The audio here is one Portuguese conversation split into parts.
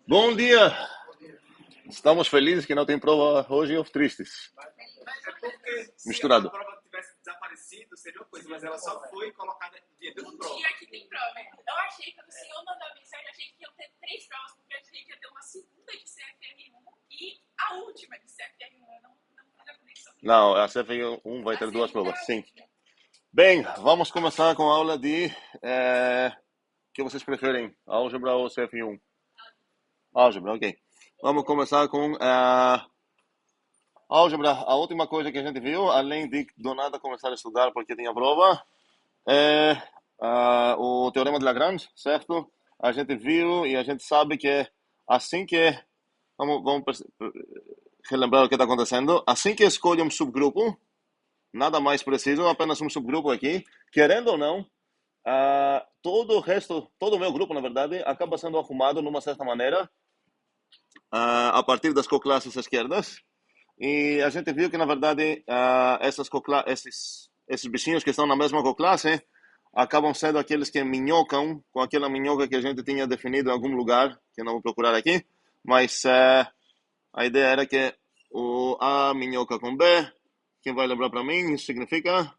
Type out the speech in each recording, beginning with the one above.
Bom dia! Estamos felizes que não tem prova hoje ou tristes? É porque se a Misturado. prova tivesse desaparecido, seria uma coisa, mas ela só foi colocada dentro da Um prova. dia que tem prova. Eu achei, quando o senhor mandou a mensagem, achei que iam ter três provas, porque eu achei que ia ter uma segunda de CFR1 e a última de CFR1. Eu não fiz a conexão. Não, a CFI1 vai ter duas provas, sim. Bem, vamos começar com a aula de... que vocês preferem? Álgebra ou CFI1? Álgebra, ok. Vamos começar com álgebra. A última coisa que a gente viu, além de do nada começar a estudar porque tinha prova, é o Teorema de Lagrange, certo? A gente viu e a gente sabe que assim que... Vamos relembrar o que está acontecendo. Assim que escolhe um subgrupo, nada mais preciso, apenas um subgrupo aqui, querendo ou não, todo o resto, todo o meu grupo, na verdade, acaba sendo arrumado numa certa maneira, a partir das coclasses esquerdas. E a gente viu que, na verdade, esses bichinhos que estão na mesma coclasse acabam sendo aqueles que minhocam com aquela minhoca que a gente tinha definido em algum lugar, que eu não vou procurar aqui, mas a ideia era que o A minhoca com B, quem vai lembrar para mim, isso significa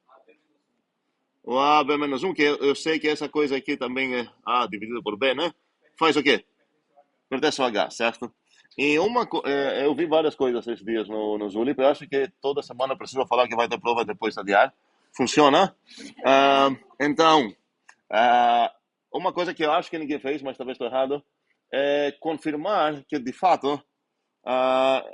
o A, B menos 1, que eu sei que essa coisa aqui também é A dividido por B, né? Faz o quê? Pertence ao H, certo? E eu vi várias coisas esses dias no Zulip, eu acho que toda semana eu preciso falar que vai ter prova depois de adiar. Funciona? Ah, então, ah, uma coisa que eu acho que ninguém fez, mas talvez estou errado, é confirmar que, de fato, ah,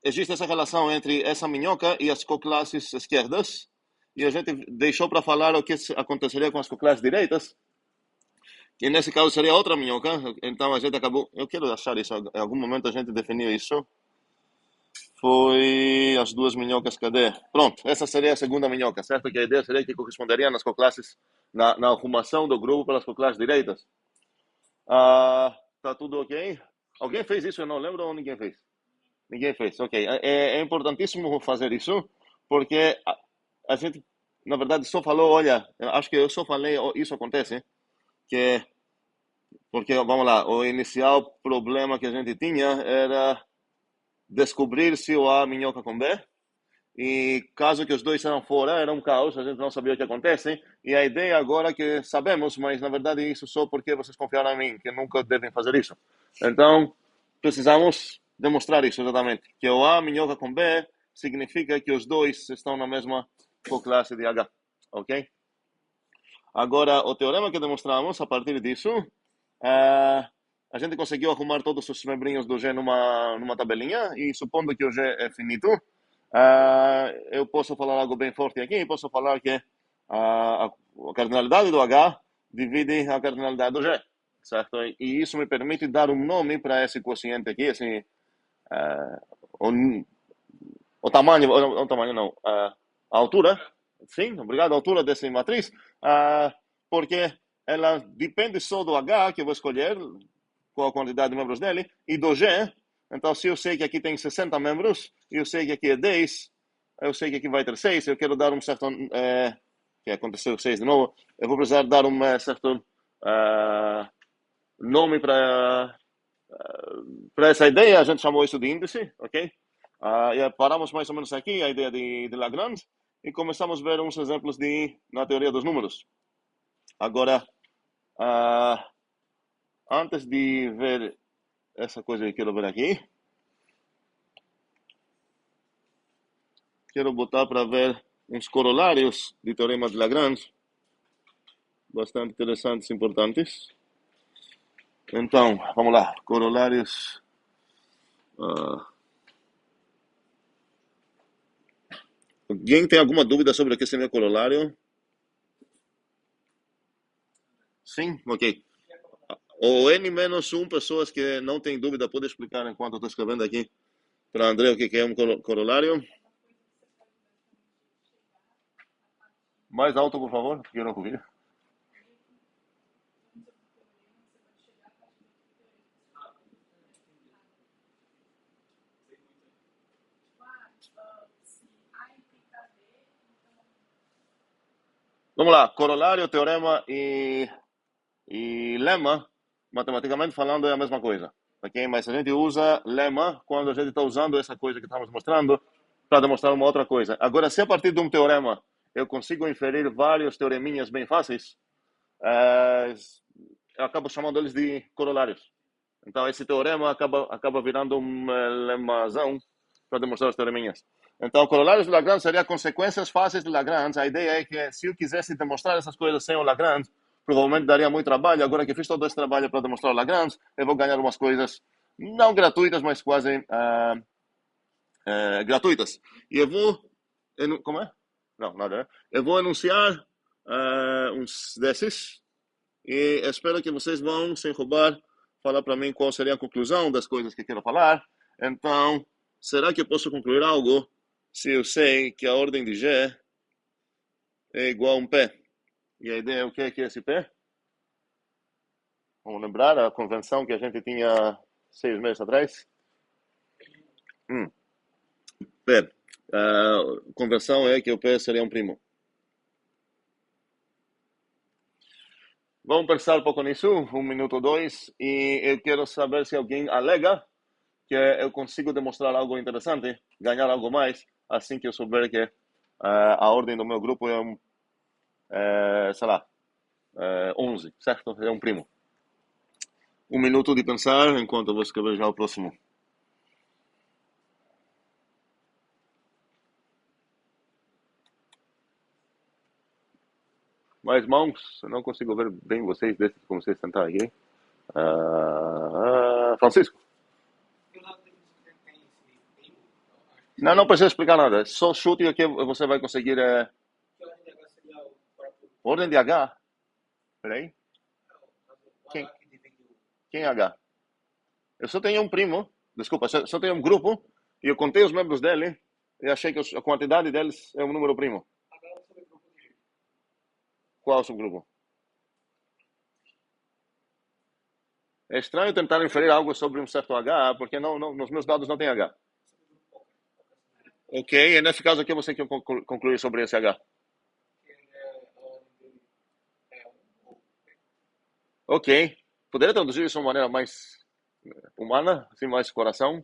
existe essa relação entre essa minhoca e as coclasses esquerdas, e a gente deixou para falar o que aconteceria com as coclasses direitas, que nesse caso seria outra minhoca. Então a gente acabou. Eu quero achar isso. Em algum momento a gente definiu isso. Foi as duas minhocas, cadê? Pronto, essa seria a segunda minhoca, certo? Que a ideia seria que corresponderia nas coclasses, na arrumação do grupo pelas coclasses direitas. Tá tudo ok? Alguém fez isso? Eu não lembro ou ninguém fez? Ninguém fez, ok. É importantíssimo fazer isso, porque a gente, na verdade, só falou, olha, eu acho que eu só falei, isso acontece, que, porque, vamos lá, o inicial problema que a gente tinha era descobrir se o A minhoca com B, e caso que os dois eram fora, era um caos, a gente não sabia o que acontece, e a ideia agora é que sabemos, mas na verdade isso só porque vocês confiaram em mim, que nunca devem fazer isso. Então, precisamos demonstrar isso exatamente, que o A minhoca com B significa que os dois estão na mesma coclasse de H, ok? Agora, o teorema que demonstramos, a partir disso, a gente conseguiu arrumar todos os membrinhos do G numa tabelinha, e supondo que o G é finito, eu posso falar algo bem forte aqui, posso falar que a cardinalidade do H divide a cardinalidade do G, certo? E isso me permite dar um nome para esse quociente aqui, o, o tamanho, o tamanho não, a altura, sim, obrigado, a altura dessa matriz, porque ela depende só do H que eu vou escolher, com a quantidade de membros dele, e do G. Então, se eu sei que aqui tem 60 membros, e eu sei que aqui é 10, eu sei que aqui vai ter 6, eu quero dar um certo... que aconteceu 6 de novo, eu vou precisar dar um certo nome para essa ideia, a gente chamou isso de índice, ok? E paramos mais ou menos aqui, a ideia de Lagrange, e começamos a ver uns exemplos na teoria dos números. Agora, antes de ver essa coisa que eu quero ver aqui, quero botar para ver uns corolários de teorema de Lagrange, bastante interessantes e importantes. Então, vamos lá, corolários. Alguém tem alguma dúvida sobre o que seria corolário? Sim? Ok. O N-1 pessoas que não têm dúvida, pode explicar enquanto eu estou escrevendo aqui para André o que é um corolário? Mais alto, por favor, porque eu não ouvi. Vamos lá, corolário, teorema e lema, matematicamente falando, é a mesma coisa. ok? Mas a gente usa lema quando a gente está usando essa coisa que estamos mostrando para demonstrar uma outra coisa. Agora, se a partir de um teorema eu consigo inferir vários teoreminhas bem fáceis, eu acabo chamando eles de corolários. Então, esse teorema acaba virando um lemazão para demonstrar as teoreminhas. Então, corolários de Lagrange seriam consequências fáceis de Lagrange. A ideia é que se eu quisesse demonstrar essas coisas sem o Lagrange, provavelmente daria muito trabalho. Agora que fiz todo esse trabalho para demonstrar o Lagrange, eu vou ganhar umas coisas não gratuitas, mas quase gratuitas. E eu vou... Como é? Não, nada. Né? Eu vou enunciar uns desses e espero que vocês vão, sem roubar, falar para mim qual seria a conclusão das coisas que quero falar. Então, será que eu posso concluir algo se eu sei que a ordem de G é igual a um P? E a ideia é o que é esse P? Vamos lembrar a convenção que a gente tinha 6 meses atrás? P. A convenção é que o P seria um primo. Vamos pensar um pouco nisso, 1 minuto ou 2, e eu quero saber se alguém alega que eu consigo demonstrar algo interessante, ganhar algo mais, assim que eu souber que a ordem do meu grupo sei lá, 11, certo? É um primo. 1 minuto de pensar enquanto eu vou escrever já o próximo. Mais mãos, eu não consigo ver bem vocês desde que comecei a sentar aqui. Francisco. Não precisa explicar nada. Só chute e que você vai conseguir. Ordem de H? Peraí. Quem é H? Eu só tenho um primo. Desculpa, só tenho um grupo. E eu contei os membros dele. E achei que a quantidade deles é um número primo. Qual é o subgrupo? É estranho tentar inferir algo sobre um certo H, porque nos meus dados não tem H. Ok, e nesse caso aqui você quer concluir sobre esse H. Ok. Poderia traduzir isso de uma maneira mais humana, assim, mais coração?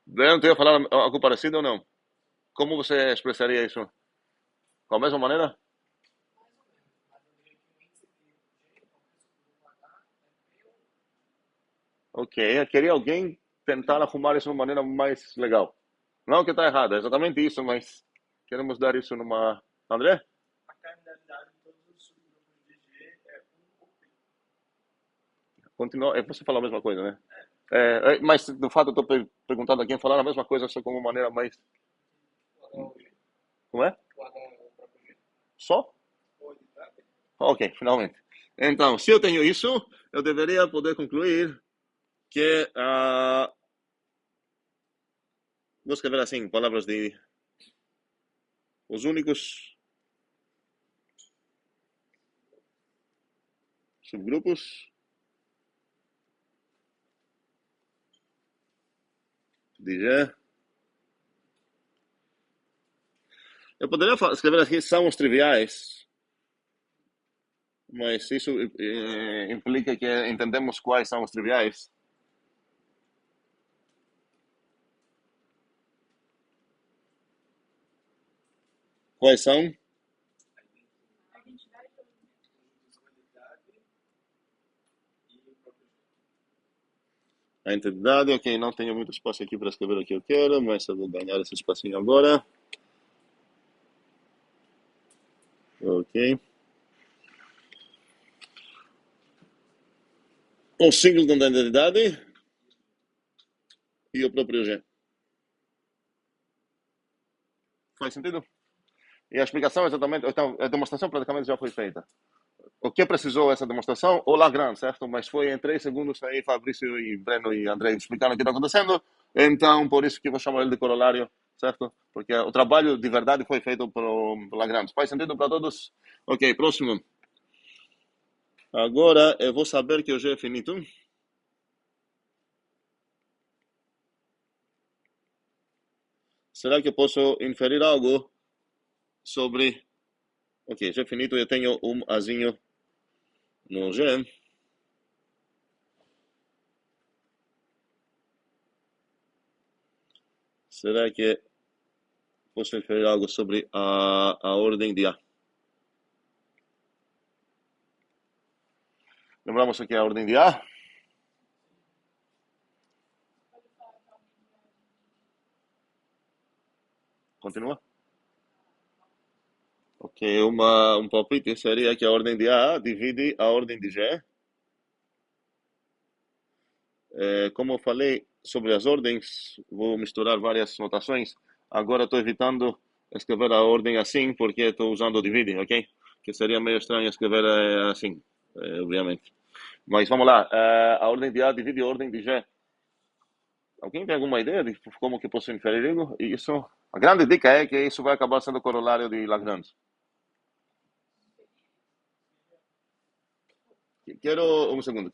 Não ia falar algo parecido ou não? Como você expressaria isso? Com a mesma maneira? Ok, eu queria alguém tentar arrumar isso de uma maneira mais legal. Não que está errado, é exatamente isso, mas queremos dar isso numa... André? A cardinalidade de todos os subgrupos de G é 1 ou P. Continua, você falou a mesma coisa, né? Mas, de fato, eu estou perguntando a quem falar a mesma coisa, só com uma maneira mais... Como é? Só? Ok, finalmente. Então, se eu tenho isso, eu deveria poder concluir que... vou escrever assim, palavras de... Os únicos subgrupos de G. Eu poderia escrever aqui são os triviais, mas isso implica que entendemos quais são os triviais. Quais são? A entidade, ok, não tenho muito espaço aqui para escrever o que eu quero, mas eu vou ganhar esse espacinho agora. Ok. O singleton da entidade e o próprio G. Faz sentido? E a explicação exatamente, então, a demonstração praticamente já foi feita. O que precisou essa demonstração? O Lagrange, certo? Mas foi em 3 segundos aí Fabrício e Breno e André explicaram o que está acontecendo. Então, por isso que vou chamar ele de corolário, certo? Porque o trabalho de verdade foi feito pelo Lagrange. Faz sentido para todos? Ok, próximo. Agora eu vou saber que o G é finito. Será que eu posso inferir algo sobre... Ok, G é finito, eu tenho um Azinho no G. será que posso inferir algo sobre a ordem de A? Lembramos aqui a ordem de A? Continua? Ok, um palpite seria que a ordem de A divide a ordem de G. Como eu falei sobre as ordens, vou misturar várias notações. Agora estou evitando escrever a ordem assim, porque estou usando o divide, ok? Que seria meio estranho escrever assim, obviamente. Mas vamos lá, a ordem de A divide a ordem de G. Alguém tem alguma ideia de como que posso inferir isso? A grande dica é que isso vai acabar sendo corolário de Lagrange. Um segundo,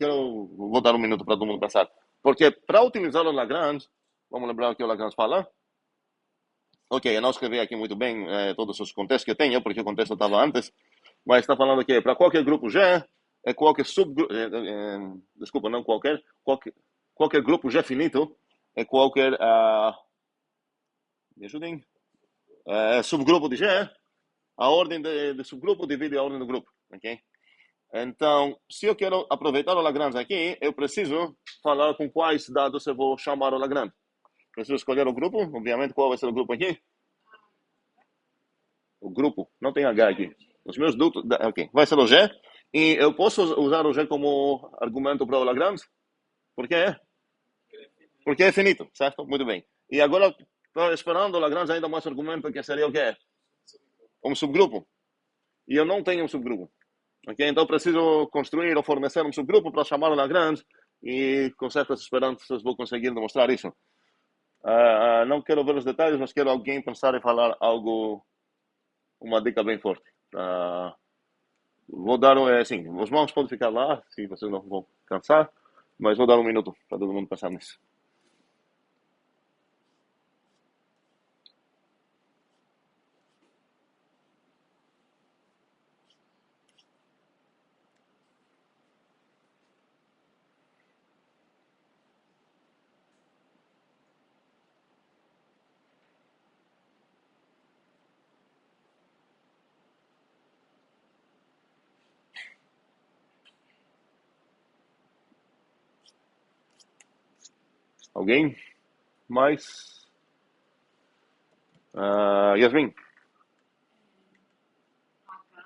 vou dar um minuto para todo mundo pensar. Porque para utilizar o Lagrange, vamos lembrar o que o Lagrange fala? Ok, eu não escrevi aqui muito bem todos os contextos que eu tenho, porque o contexto estava antes, mas está falando que para qualquer grupo G, qualquer subgrupo, desculpa, não qualquer grupo G finito, qualquer, me ajudem, subgrupo de G, a ordem de subgrupo divide a ordem do grupo, ok? Então, se eu quero aproveitar o Lagrange aqui, eu preciso falar com quais dados eu vou chamar o Lagrange. Preciso escolher o grupo, obviamente, qual vai ser o grupo aqui? O grupo, não tem H aqui. Os meus dutos, ok, vai ser o G. E eu posso usar o G como argumento para o Lagrange? Por quê? Porque é finito, certo? Muito bem. E agora, estou esperando o Lagrange ainda mais argumento, que seria o quê? Um subgrupo. E eu não tenho um subgrupo. Okay? Então, preciso construir ou fornecer um subgrupo para chamar o Lagrange e, com certas esperanças, vou conseguir demonstrar isso. Não quero ver os detalhes, mas quero alguém pensar e falar algo, uma dica bem forte. Vou dar, assim, os mãos podem ficar lá, se vocês não vão cansar, mas vou dar um minuto para todo mundo pensar nisso. Alguém? Mais? Yasmin?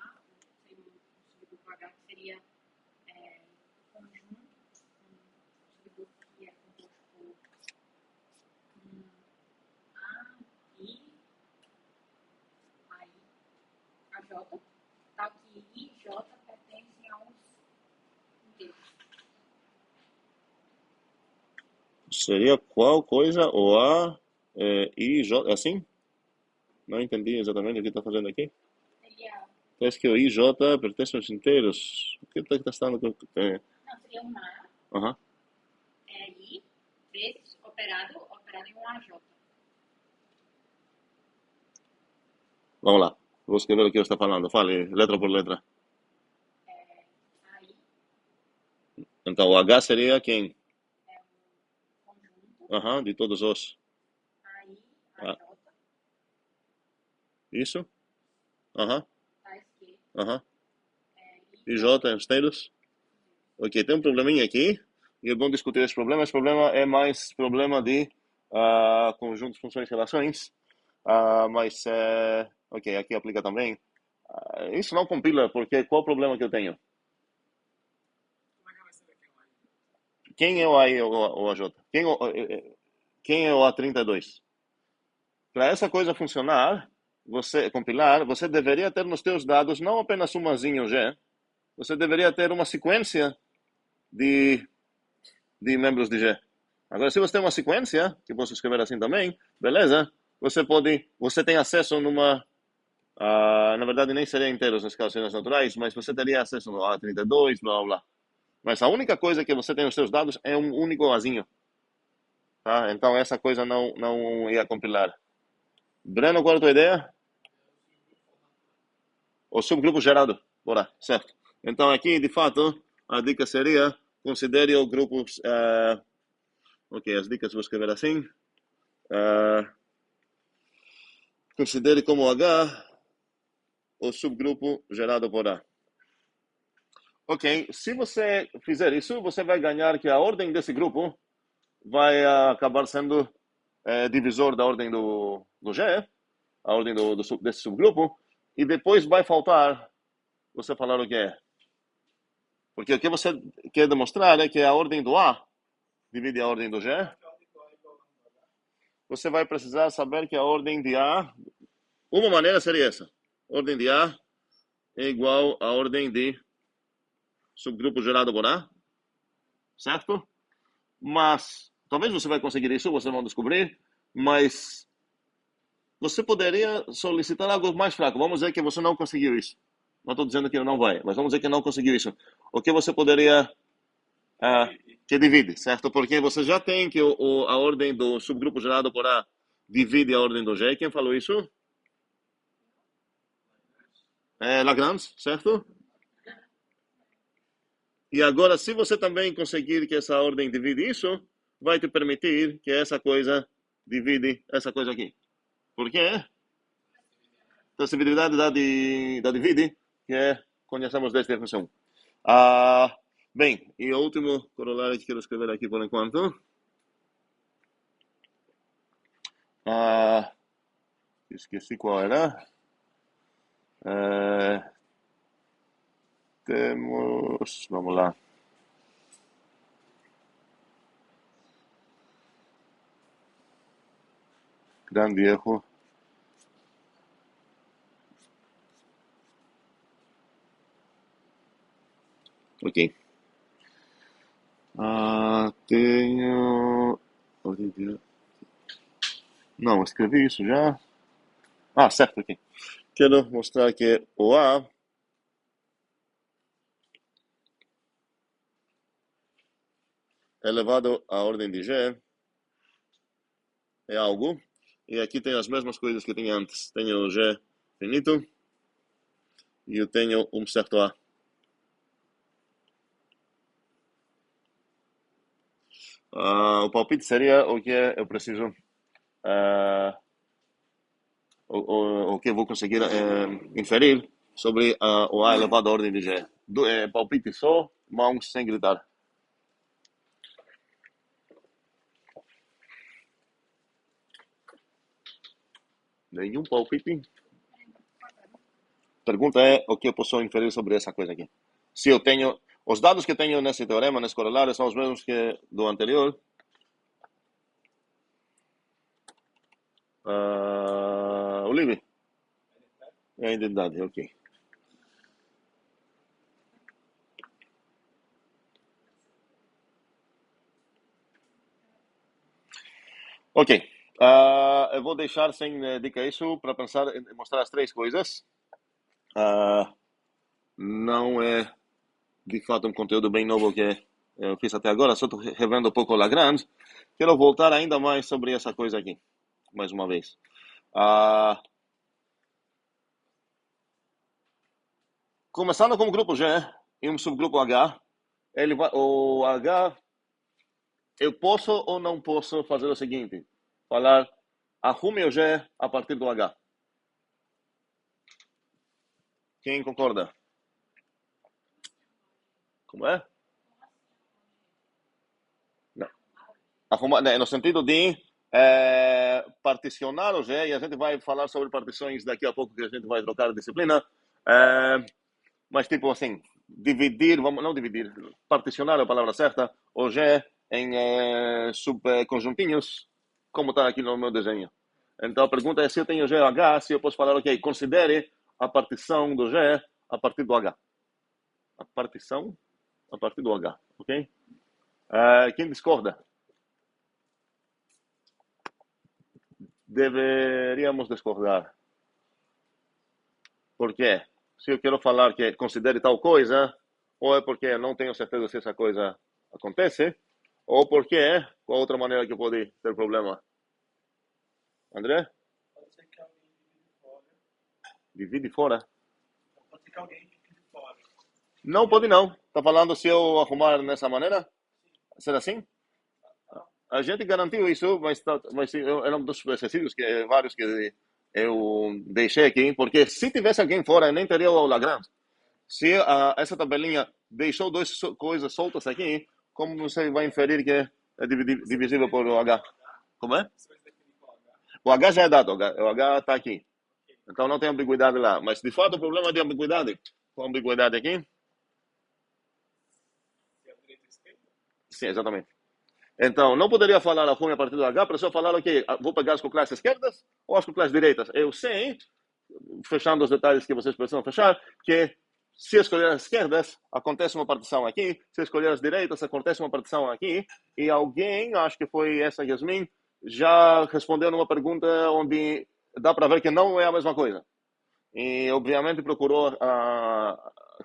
H, seria o subgrupo H, que seria conjunto, um subgrupo que é composto por A, I, aí, a J, tal que I e J pertencem a uns inteiros. Seria qual coisa? O A, I, J, assim? Não entendi exatamente o que está fazendo aqui. Seria, Parece que o I, J pertence aos inteiros. O que está estando? não, seria um A, Aham. I, vezes operado em um AJ. Vamos lá. Vou escrever o que você está falando. Fale, letra por letra. Aí Então, o H seria quem? é um conjunto, Aham, de todos os. aí, Ah, AJ, isso? Aham, tais que aham. I, I, J, inteiros? Ok, tem um probleminha aqui. E é bom discutir esse problema. Esse problema é mais problema de conjuntos, funções, relações. Mas, ok, aqui aplica também. Isso não compila, porque qual o problema que eu tenho? Como é que vai ser daqui a um? Quem é o A e o AJ? Quem é o A32? Para essa coisa funcionar, compilar, você deveria ter nos teus dados não apenas umazinho G, você deveria ter uma sequência de membros de G. Agora, se você tem uma sequência, que posso escrever assim também, beleza? Você tem acesso numa, na verdade nem seria inteiros nesse caso, seriam naturais, mas você teria acesso no A32, blá blá blá. Mas a única coisa que você tem nos seus dados é um único Azinho. Tá? Então essa coisa não ia compilar. Breno, qual é a tua ideia? O subgrupo gerado. Bora, certo. Então aqui, de fato, a dica seria, considere o grupo... ok, as dicas vou escrever assim. considere como H o subgrupo gerado por A. Ok, se você fizer isso, você vai ganhar que a ordem desse grupo vai acabar sendo divisor da ordem do G, a ordem desse subgrupo, e depois vai faltar você falar o que é. Porque o que você quer demonstrar é que a ordem do A divide a ordem do G. Você vai precisar saber que a ordem de A, uma maneira seria essa. Ordem de A é igual à ordem de subgrupo gerado por A, certo? Mas, talvez você vai conseguir isso, você vai descobrir, mas você poderia solicitar algo mais fraco. Vamos dizer que você não conseguiu isso. Não estou dizendo que não vai, mas vamos dizer que não conseguiu isso. O que você poderia... que divide, certo? Porque você já tem que a ordem do subgrupo gerado por A divide a ordem do G. Quem falou isso? Lagrange, certo? E agora, se você também conseguir que essa ordem divide isso, vai te permitir que essa coisa divide essa coisa aqui. Por quê? Transitividade da divide, que conhecemos desta definição. Bem, e o último corolário que quero escrever aqui por enquanto. Esqueci qual era. Temos... Vamos lá. Grande erro. Ok. Tenho... Não, escrevi isso já. Certo, aqui. Quero mostrar que o A elevado à ordem de G é algo. E aqui tem as mesmas coisas que eu tinha antes. Tenho o G finito e eu tenho um certo A. O palpite seria o que eu preciso, o que eu vou conseguir inferir sobre o A elevado à ordem de G. Palpite só, mãos sem gritar. Nenhum palpite? Pergunta é o que eu posso inferir sobre essa coisa aqui. Se eu tenho... Os dados que eu tenho nesse teorema, nesse corolário, são os mesmos que do anterior. Olive? É a identidade, ok. Ok. Eu vou deixar sem dica isso para pensar em mostrar as três coisas. Não é de fato um conteúdo bem novo que eu fiz até agora, só estou revendo um pouco o Lagrange. Quero voltar ainda mais sobre essa coisa aqui, mais uma vez. Começando com o grupo G e um subgrupo H, o H, eu posso ou não posso fazer o seguinte, falar, arrume o G a partir do H. Quem concorda? Como é? Não. Arrumar, no sentido de particionar o G, e a gente vai falar sobre partições daqui a pouco, que a gente vai trocar de disciplina. Mas tipo assim, dividir, não dividir, particionar é a palavra certa, o G em subconjuntinhos, como está aqui no meu desenho. Então a pergunta é se eu tenho G ou H, se eu posso falar, ok, considere a partição do G a partir do H. A partição a partir do H, ok? Quem discorda? Deveríamos discordar. Por quê? Se eu quero falar que considere tal coisa, ou é porque eu não tenho certeza se essa coisa acontece, ou porque qual outra maneira que pode ter problema? André? Pode ser que alguém divide fora. Divide fora? Pode ser que alguém divide fora. Não pode não. Tá falando se eu arrumar nessa maneira? Será assim? A gente garantiu isso, mas era um dos exercícios, vários que eu deixei aqui, porque se tivesse alguém fora, eu nem teria o Lagrange. Se essa tabelinha deixou duas coisas soltas aqui, como você vai inferir que é divisível por H? Como é? Você vai definir qual H? O H já é dado, o H está aqui. Então não tem ambiguidade lá. Mas de fato o problema de ambiguidade, com ambiguidade aqui, Se é direita e esquerda? sim, exatamente. Então, não poderia falar a ruim a partir do H, para só falar, ok, vou pegar as coclasses esquerdas ou as coclasses direitas. Eu sei, fechando os detalhes que vocês precisam fechar, que se escolher as esquerdas, acontece uma partição aqui, se escolher as direitas, acontece uma partição aqui, e alguém, acho que foi essa Yasmin, já respondeu numa pergunta onde dá para ver que não é a mesma coisa. E, obviamente, procurou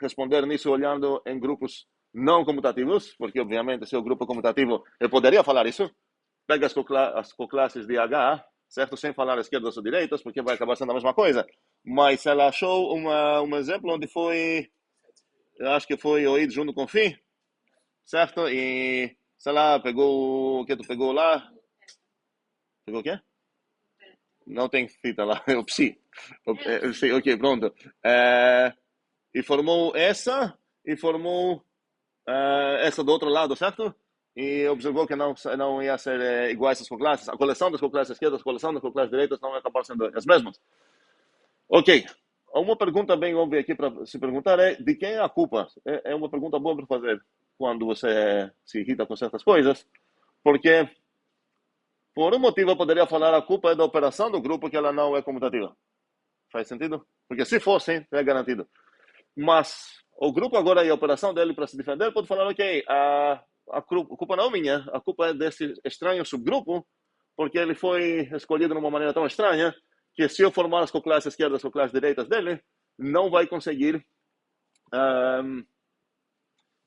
responder nisso olhando em grupos não comutativos, porque, obviamente, se o grupo é comutativo, eu poderia falar isso. Pega as coclasses de H, certo? Sem falar esquerdas ou direitas, porque vai acabar sendo a mesma coisa. Mas ela achou um exemplo onde foi, eu acho que foi oído junto com Φ, certo? E, sei lá, pegou o que tu pegou lá? Pegou o quê? Não tem fita lá, é o psi. Sim, ok, pronto. E formou essa, e formou essa do outro lado, certo? E observou que não ia ser iguais as coclasses. A coleção das coclasses esquerdas, a coleção das coclasses direitas não ia acabar sendo as mesmas. Ok. Uma pergunta bem óbvia aqui para se perguntar é de quem é a culpa? É uma pergunta boa para fazer quando você se irrita com certas coisas, porque por um motivo eu poderia falar a culpa é da operação do grupo que ela não é comutativa. Faz sentido? Porque se fosse, é garantido. Mas o grupo agora e a operação dele para se defender pode falar, ok, a culpa não é minha, a culpa é desse estranho subgrupo, porque ele foi escolhido de uma maneira tão estranha que se eu formar as coclasses esquerdas e coclasses direitas dele, não vai conseguir,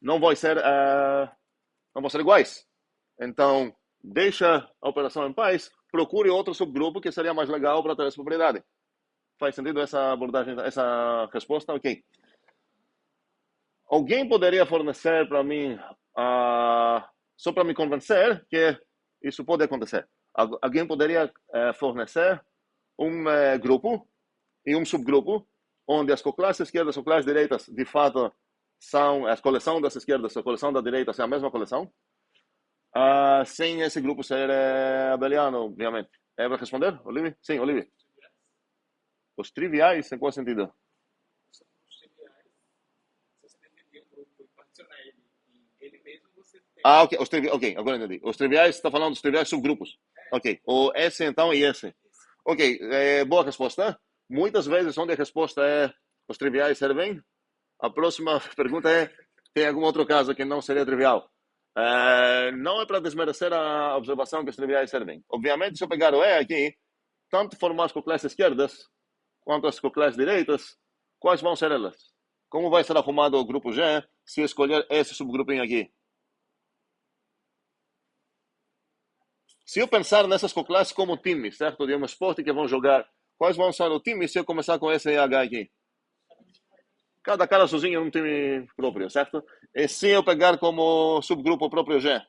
não vai ser iguais. Então, deixa a operação em paz, procure outro subgrupo que seria mais legal para ter essa propriedade. Faz sentido essa abordagem, essa resposta? Ok. Alguém poderia fornecer para mim, só para me convencer que isso pode acontecer. Alguém poderia fornecer um grupo e um subgrupo onde as coclasses esquerdas e as coclasses direitas, de fato, são a coleção das esquerdas, a coleção das direitas é a mesma coleção, sem esse grupo ser abeliano, obviamente. É para responder, Olivia? Sim, Olivia. Os triviais, em qual sentido? Os triviais, se você definir um grupo e particionar ele mesmo, você tem... Ok, ok, agora entendi. Os triviais, está falando dos triviais subgrupos. Ok, o S então e S. Ok, boa resposta. Muitas vezes onde a resposta é os triviais servem, a próxima pergunta é, tem algum outro caso que não seria trivial? Não é para desmerecer a observação que os triviais servem. Obviamente, se eu pegar o E aqui, tanto formar as coclasses esquerdas quanto as coclasses direitas, quais vão ser elas? Como vai ser arrumado o grupo G se escolher esse subgrupinho aqui? Se eu pensar nessas coclasses como times, certo? De um esporte que vão jogar, quais vão ser o time se eu começar com esse H aqui? Cada cara sozinho é um time próprio, certo? E se eu pegar como subgrupo o próprio G?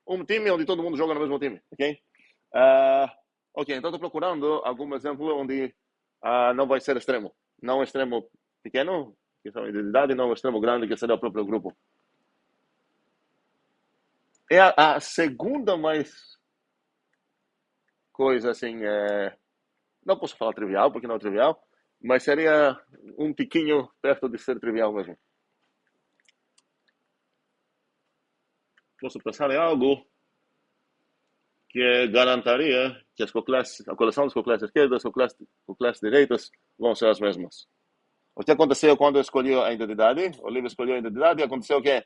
Um time onde todo mundo joga no mesmo time, ok? Ok, então estou procurando algum exemplo onde não vai ser extremo. Não extremo pequeno, que são de idade, não extremo grande, que seria o próprio grupo. É a segunda mais coisa assim, não posso falar trivial, porque não é trivial, mas seria um tiquinho perto de ser trivial mesmo. Posso pensar em algo que garantiria que a coleção das coclasses esquerdas e as coclasses direitas vão ser as mesmas. O que aconteceu quando eu escolhi a identidade? O livro escolheu a identidade e aconteceu que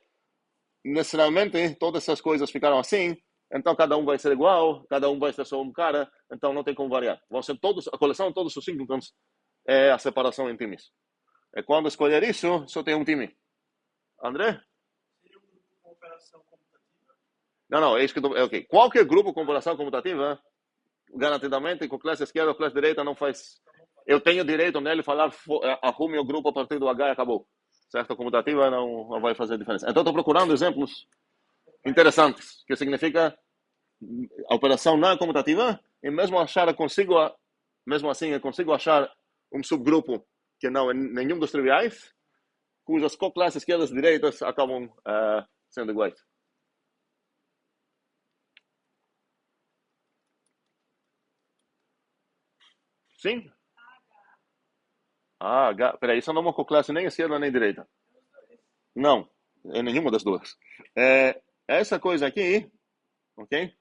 necessariamente todas essas coisas ficaram assim, então cada um vai ser igual, cada um vai ser só um cara, então não tem como variar. Vão ser todos, a coleção de todos os singletons é a separação em times. E quando escolher isso, só tem um time. André? Seria um grupo com operação computativa? Não, é isso que eu tô... ok. Qualquer grupo com operação comutativa, garantidamente, com classe esquerda ou classe direita, não faz... Eu tenho direito nele falar, arrume o grupo a partir do H e acabou. Certo? A comutativa não vai fazer diferença. Então, estou procurando exemplos interessantes, que significa a operação não é comutativa, e mesmo achar consigo mesmo assim eu consigo achar um subgrupo que não é nenhum dos triviais, cujas coclasses esquerdas e direitas acabam sendo iguais. Sim? Peraí, isso não é uma coclasse nem esquerda nem direita. Não, é nenhuma das duas. Essa coisa aqui, ok?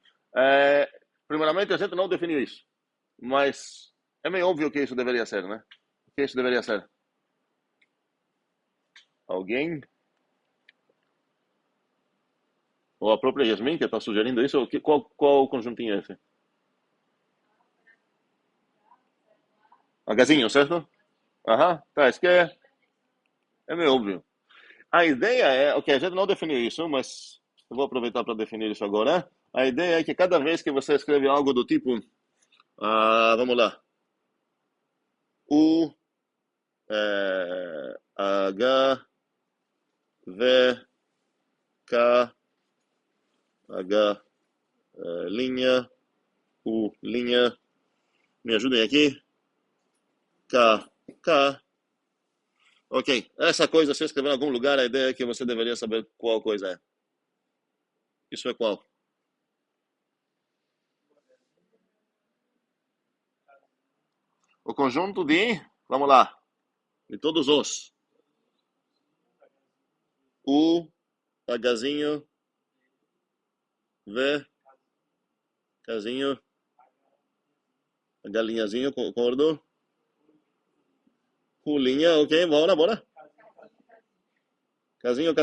Primeiramente, a gente não definiu isso, mas é meio óbvio que isso deveria ser, né? O que isso deveria ser? Alguém? Ou a própria Yasmin que está sugerindo isso? Qual conjuntinho é esse? Hzinho, certo? Aham, tá, isso que é meio óbvio. A ideia é, ok, a gente não definiu isso, mas eu vou aproveitar para definir isso agora. A ideia é que cada vez que você escreve algo do tipo, vamos lá, U, H, V, K, H, linha, U, linha, me ajudem aqui, K, K. Ok, essa coisa, se escrever em algum lugar, a ideia é que você deveria saber qual coisa é. Isso é qual? O conjunto de, vamos lá, de todos os. U, Hzinho, V, Kzinho, galinhazinho, concordo? Pulinha, ok, bora. Casinho.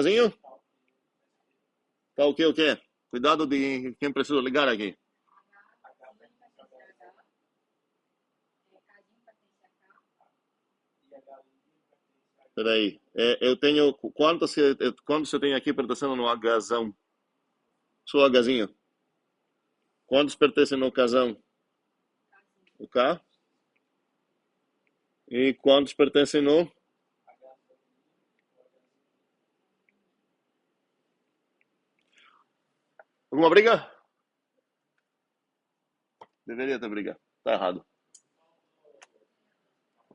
Tá o quê? Cuidado de quem precisa ligar aqui. Peraí, eu tenho, quantos eu tenho aqui pertencendo no Hzão? Sou Hzinho. Quantos pertencem no Kzão? O K? E quantos pertencem no? Alguma briga? Deveria ter briga. Tá errado.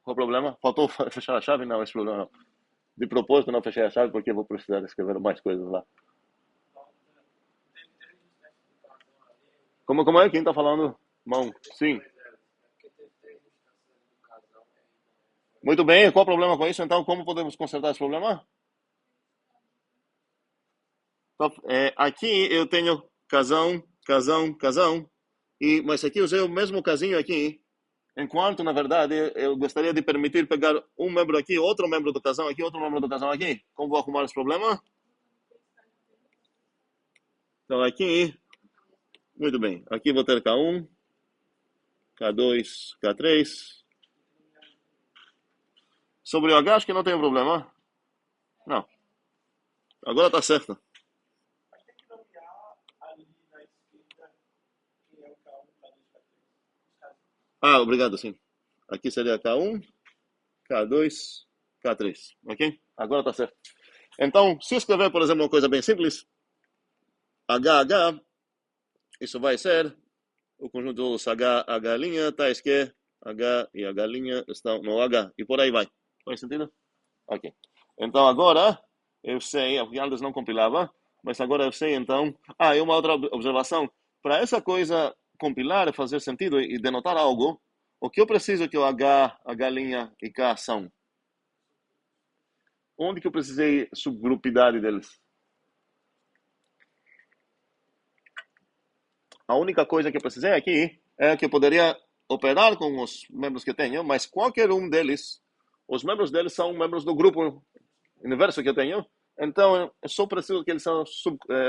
Qual o problema? Faltou fechar a chave? Não, esse problema não. De propósito não fechei a chave porque eu vou precisar escrever mais coisas lá. Como é? Quem tá falando? Mão. Sim. Muito bem. Qual o problema com isso? Então, como podemos consertar esse problema? Então, aqui eu tenho casão. Mas aqui eu usei o mesmo casinho aqui. Enquanto, na verdade, eu gostaria de permitir pegar um membro aqui, outro membro do casão aqui, outro membro do casão aqui. Como vou arrumar esse problema? Então, aqui, muito bem. Aqui vou ter K1, K2, K3. Sobre o H, acho que não tem problema. Não. Agora está certo. Mas tem que nomear ali na esquerda quem é o K1, K2, K3. Obrigado, sim. Aqui seria K1, K2, K3. Ok? Agora está certo. Então, se escrever, por exemplo, uma coisa bem simples, HH, isso vai ser o conjunto dos H', tais que H e H' estão no H, e por aí vai. Faz sentido? Ok. Então agora, eu sei, porque antes não compilava, mas agora eu sei então. E uma outra observação. Para essa coisa compilar, fazer sentido e denotar algo, o que eu preciso que o H' e K são? Onde que eu precisei subgrupidade deles? A única coisa que eu precisei aqui é que eu poderia operar com os membros que tenho, mas qualquer um deles, os membros deles são membros do grupo universo que eu tenho, então eu só preciso que eles são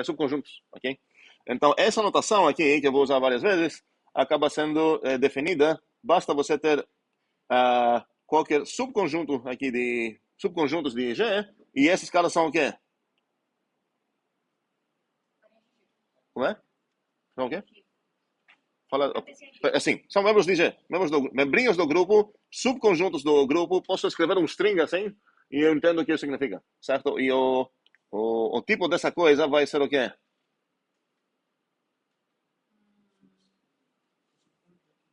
subconjuntos, ok? Então essa notação aqui, que eu vou usar várias vezes, acaba sendo definida, basta você ter qualquer subconjunto aqui de subconjuntos de G, e esses caras são o quê? Como é? São o quê? Fala, assim, são membros de G, membrinhos do grupo, subconjuntos do grupo. Posso escrever um string assim e eu entendo o que isso significa, certo? E o tipo dessa coisa vai ser o quê?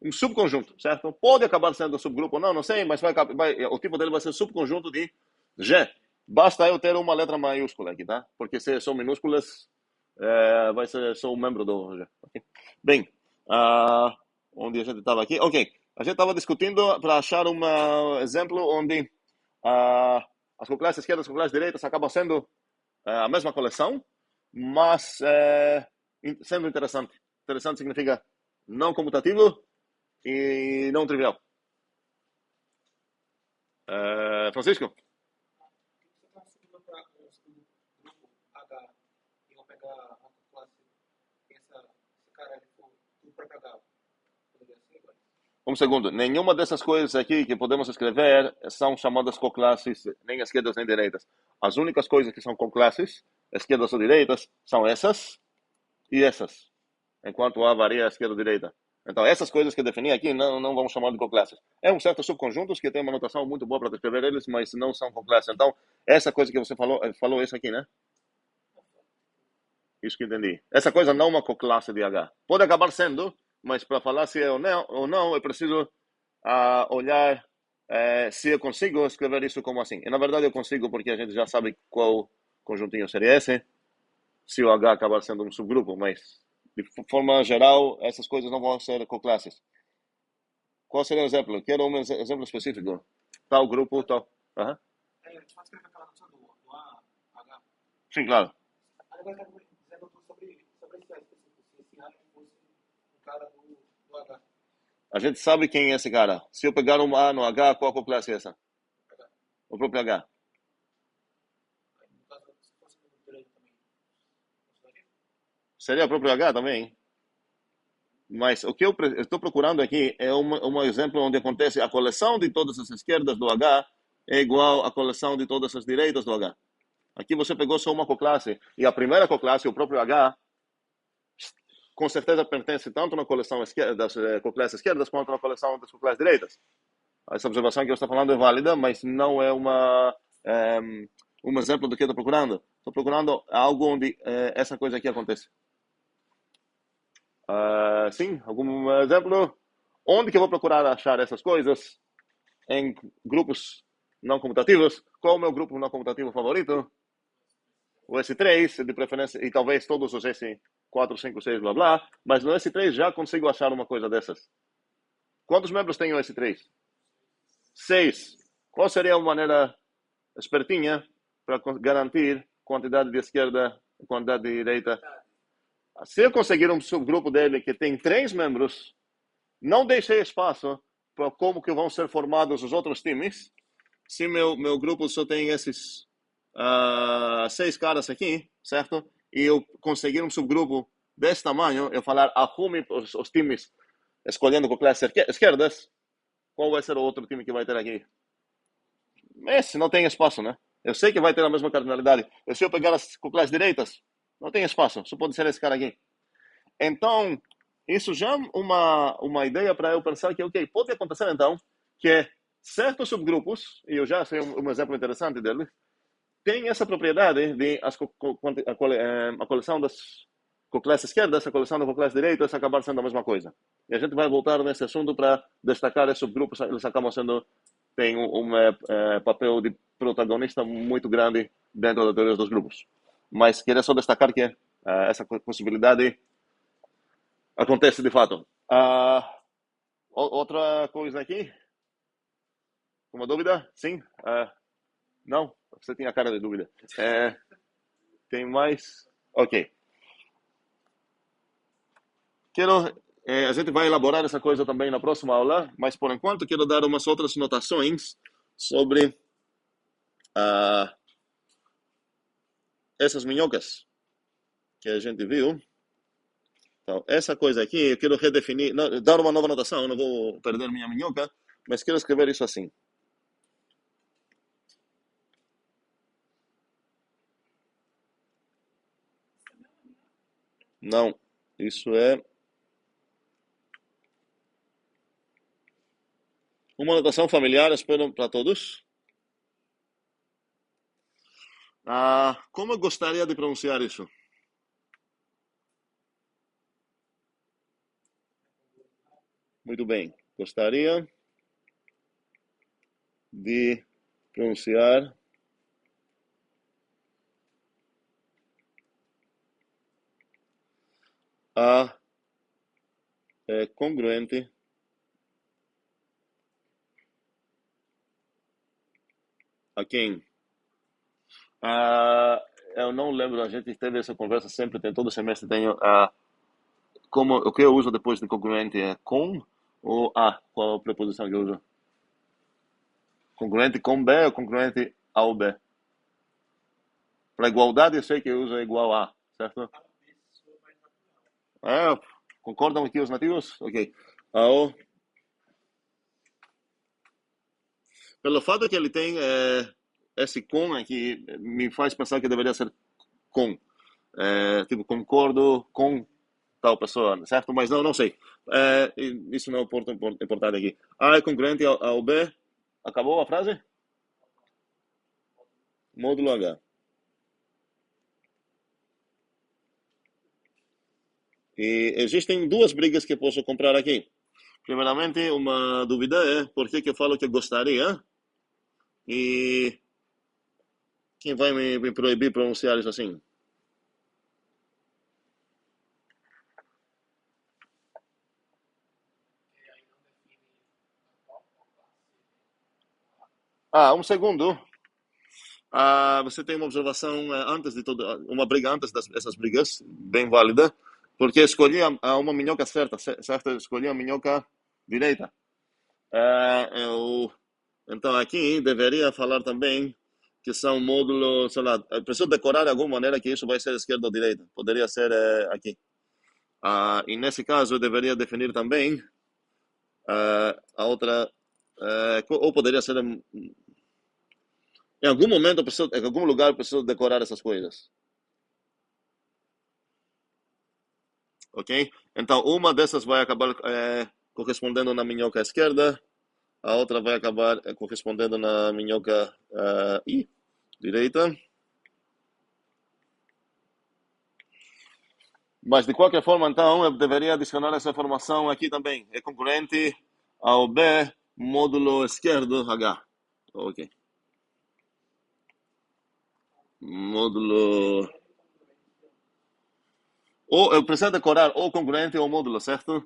um subconjunto, certo? Pode acabar sendo subgrupo ou não, não sei, mas o tipo dele vai ser subconjunto de G. Basta eu ter uma letra maiúscula aqui, tá? Porque se são minúsculas, vai ser só um membro do G. Okay? Bem, onde a gente estava aqui? Ok, a gente estava discutindo para achar um exemplo onde as coclasses esquerdas e as coclasses direitas acabam sendo a mesma coleção, mas sendo interessante. Interessante significa não comutativo e não trivial. Francisco? Você está subindo para o grupo H e vou pegar a classe esse cara ali for do próprio H. Poderia ser igual. Um segundo. Nenhuma dessas coisas aqui que podemos escrever são chamadas coclasses, nem esquerdas nem direitas. As únicas coisas que são coclasses, esquerdas ou direitas, são essas e essas, enquanto A varia a esquerda ou direita. Então, essas coisas que eu defini aqui não vamos chamar de coclasses. É um certo subconjuntos que tem uma notação muito boa para descrever eles, mas não são coclasses. Então, essa coisa que você falou isso aqui, né? Isso que entendi. Essa coisa não é uma coclasse de H. Pode acabar sendo, mas para falar se é ou não, eu preciso olhar se eu consigo escrever isso como assim. E na verdade eu consigo porque a gente já sabe qual conjuntinho seria esse, se o H acabar sendo um subgrupo, mas de forma geral essas coisas não vão ser coclasses. Qual seria o exemplo? Quero um exemplo específico. Tal grupo, tal. Uhum. Pode escrever aquela noção do A, H. Sim, claro. Aí vai estar dizendo tudo sobre esse A específico. Se esse A fosse o cara do H. A gente sabe quem é esse cara. Se eu pegar um A no H, qual coclasse é essa? O próprio H. Aí, no caso, se fosse do direito também. Seria o próprio H também. Mas o que eu estou procurando aqui é um exemplo onde acontece a coleção de todas as esquerdas do H é igual à coleção de todas as direitas do H. Aqui você pegou só uma coclasse, e a primeira coclasse, o próprio H, com certeza pertence tanto na coleção das coclasses esquerdas quanto na coleção das coclasses direitas. Essa observação que eu estou falando é válida, mas não é um exemplo do que eu estou procurando. Estou procurando algo onde essa coisa aqui acontece. Sim, algum exemplo? Onde que eu vou procurar achar essas coisas? Em grupos não comutativos. Qual é o meu grupo não comutativo favorito? O S3, de preferência, e talvez todos os S4, 5, 6, blá blá. Mas no S3 já consigo achar uma coisa dessas. Quantos membros tem o S3? 6. Qual seria uma maneira espertinha para garantir quantidade de esquerda e quantidade de direita? Se eu conseguir um subgrupo dele que tem 3 membros, não deixei espaço para como que vão ser formados os outros times. Se meu grupo só tem esses 6 caras aqui, certo? E eu conseguir um subgrupo desse tamanho, eu falar arrume os times escolhendo coclasses esquerdas, qual vai ser o outro time que vai ter aqui? Esse não tem espaço, né? Eu sei que vai ter a mesma cardinalidade. Se eu pegar as coclasses direitas, não tem espaço, só pode ser esse cara aqui. Então, isso já é uma ideia para eu pensar que, ok, pode acontecer então que certos subgrupos, e eu já sei um exemplo interessante dele, tem essa propriedade de a coleção das coclasses esquerdas, a coleção das coclasses direitas acabar sendo a mesma coisa. E a gente vai voltar nesse assunto para destacar esses subgrupos, eles acabam sendo, tem papel de protagonista muito grande dentro da teoria dos grupos. Mas queria só destacar que essa possibilidade acontece de fato. Outra coisa aqui? Uma dúvida? Sim? Não? Você tinha cara de dúvida. Tem mais? Ok. A gente vai elaborar essa coisa também na próxima aula, mas por enquanto quero dar umas outras notações sobre essas minhocas que a gente viu. Então, essa coisa aqui, eu quero redefinir, dar uma nova notação, eu não vou perder minha minhoca, mas quero escrever isso assim. Não, isso é uma notação familiar, espero para todos. Como eu gostaria de pronunciar isso? Muito bem. Gostaria de pronunciar a congruente a quem? Eu não lembro, a gente teve essa conversa sempre, todo semestre tenho como, o que eu uso depois de congruente é com ou a? Qual a preposição que eu uso? Congruente com B ou congruente ao B? Para igualdade eu sei que eu uso igual a, certo? A pessoa mais natural. Concordam aqui os nativos? Ok. Ao, pelo fato que ele tem esse com aqui, me faz pensar que deveria ser com. Tipo, concordo com tal pessoa, certo? Mas não sei. Isso não é importante aqui. A é congruente ao B. Acabou a frase? Módulo H. E existem duas brigas que eu posso comprar aqui. Primeiramente, uma dúvida é por que eu falo que gostaria e quem vai me proibir pronunciar isso assim? E aí não define qual classe. Um segundo. Você tem uma observação antes de tudo, uma briga antes dessas brigas, bem válida, porque escolhi uma minhoca certa, certo? Eu escolhi a minhoca direita. Então aqui deveria falar também que são módulos, sei lá, eu preciso decorar de alguma maneira que isso vai ser esquerda ou direita. Poderia ser aqui. E nesse caso eu deveria definir também a outra, ou poderia ser em algum momento, em algum lugar, eu preciso decorar essas coisas. Ok? Então, uma dessas vai acabar correspondendo na minhoca esquerda, a outra vai acabar correspondendo na minhoca direita. Mas, de qualquer forma, então, eu deveria adicionar essa informação aqui também. É concorrente ao B, módulo esquerdo, H. Ok. Módulo... Ou eu preciso decorar ou congruente ou módulo, certo?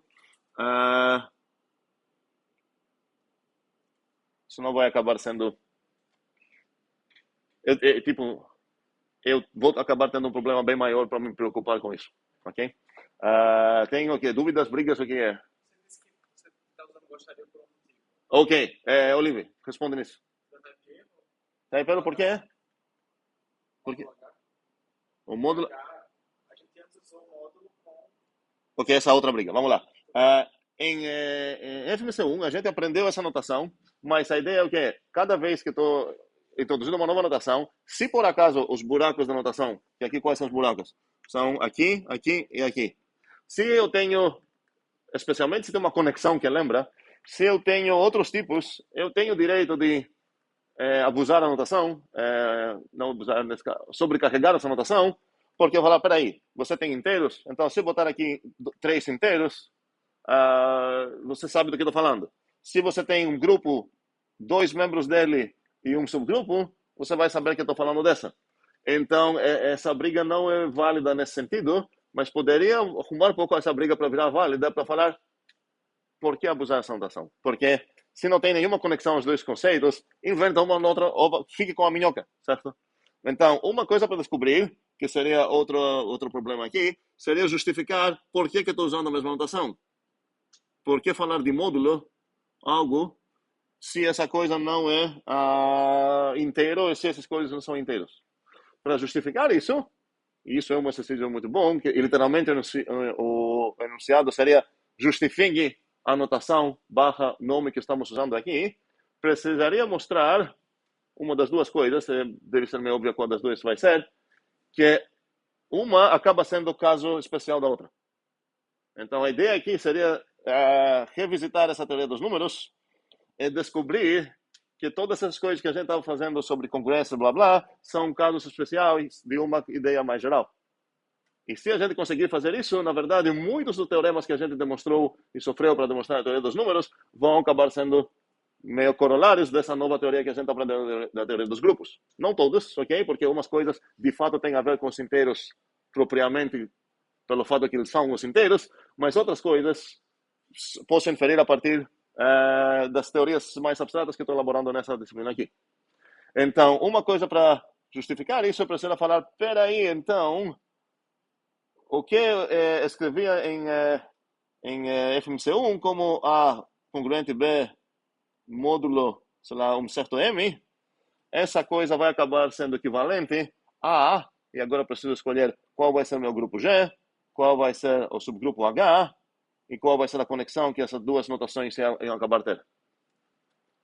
Senão vai acabar sendo... tipo, eu vou acabar tendo um problema bem maior para me preocupar com isso. Ok? Tenho o quê? Dúvidas, brigas, o que é? Você disse que você está usando gostaria por um motivo. Ok. Olivia, responde nisso. Verdadeiro, Pelo por quê? Porque H, o módulo... a gente antes usou o módulo com Ok, essa outra briga. Vamos lá. Em FMC1, a gente aprendeu essa notação, mas a ideia é o quê? Cada vez que estou introduzindo uma nova notação, se por acaso os buracos da notação, que aqui quais são os buracos? São aqui, aqui e aqui. Se eu tenho, especialmente se tem uma conexão que lembra, se eu tenho outros tipos, eu tenho o direito de abusar da notação, não abusar, sobrecarregar essa notação, porque eu vou falar, peraí, você tem inteiros, então se eu botar aqui 3 inteiros, você sabe do que eu estou falando. Se você tem um grupo, 2 membros dele e um subgrupo, você vai saber que eu estou falando dessa. Então, essa briga não é válida nesse sentido, mas poderia arrumar um pouco essa briga para virar válida, para falar por que abusar dessa notação. Porque se não tem nenhuma conexão aos dois conceitos, inventa uma outra, ou fique com a minhoca, certo? Então, uma coisa para descobrir, que seria outro problema aqui, seria justificar por que eu estou usando a mesma notação. Por que falar de módulo, algo, se essa coisa não é inteiro e se essas coisas não são inteiros? Para justificar isso é um exercício muito bom, que literalmente o enunciado seria justifique a notação barra nome que estamos usando aqui. Precisaria mostrar uma das duas coisas, deve ser meio óbvio qual das duas vai ser, que uma acaba sendo o caso especial da outra. Então a ideia aqui seria revisitar essa teoria dos números e descobrir que todas essas coisas que a gente estava fazendo sobre congruência, blá blá, são casos especiais de uma ideia mais geral. E se a gente conseguir fazer isso, na verdade, muitos dos teoremas que a gente demonstrou e sofreu para demonstrar a teoria dos números vão acabar sendo meio corolários dessa nova teoria que a gente está aprendendo da teoria dos grupos. Não todos, ok? Porque algumas coisas, de fato, têm a ver com os inteiros propriamente pelo fato que eles são os inteiros, mas outras coisas posso inferir a partir das teorias mais abstratas que estou elaborando nessa disciplina aqui. Então, uma coisa para justificar isso, eu preciso falar, peraí, então, o que escrevia em FMC1 como A congruente B módulo, sei lá, um certo M, essa coisa vai acabar sendo equivalente a A, e agora eu preciso escolher qual vai ser o meu grupo G, qual vai ser o subgrupo H, e qual vai ser a conexão que essas duas notações iam acabar tendo.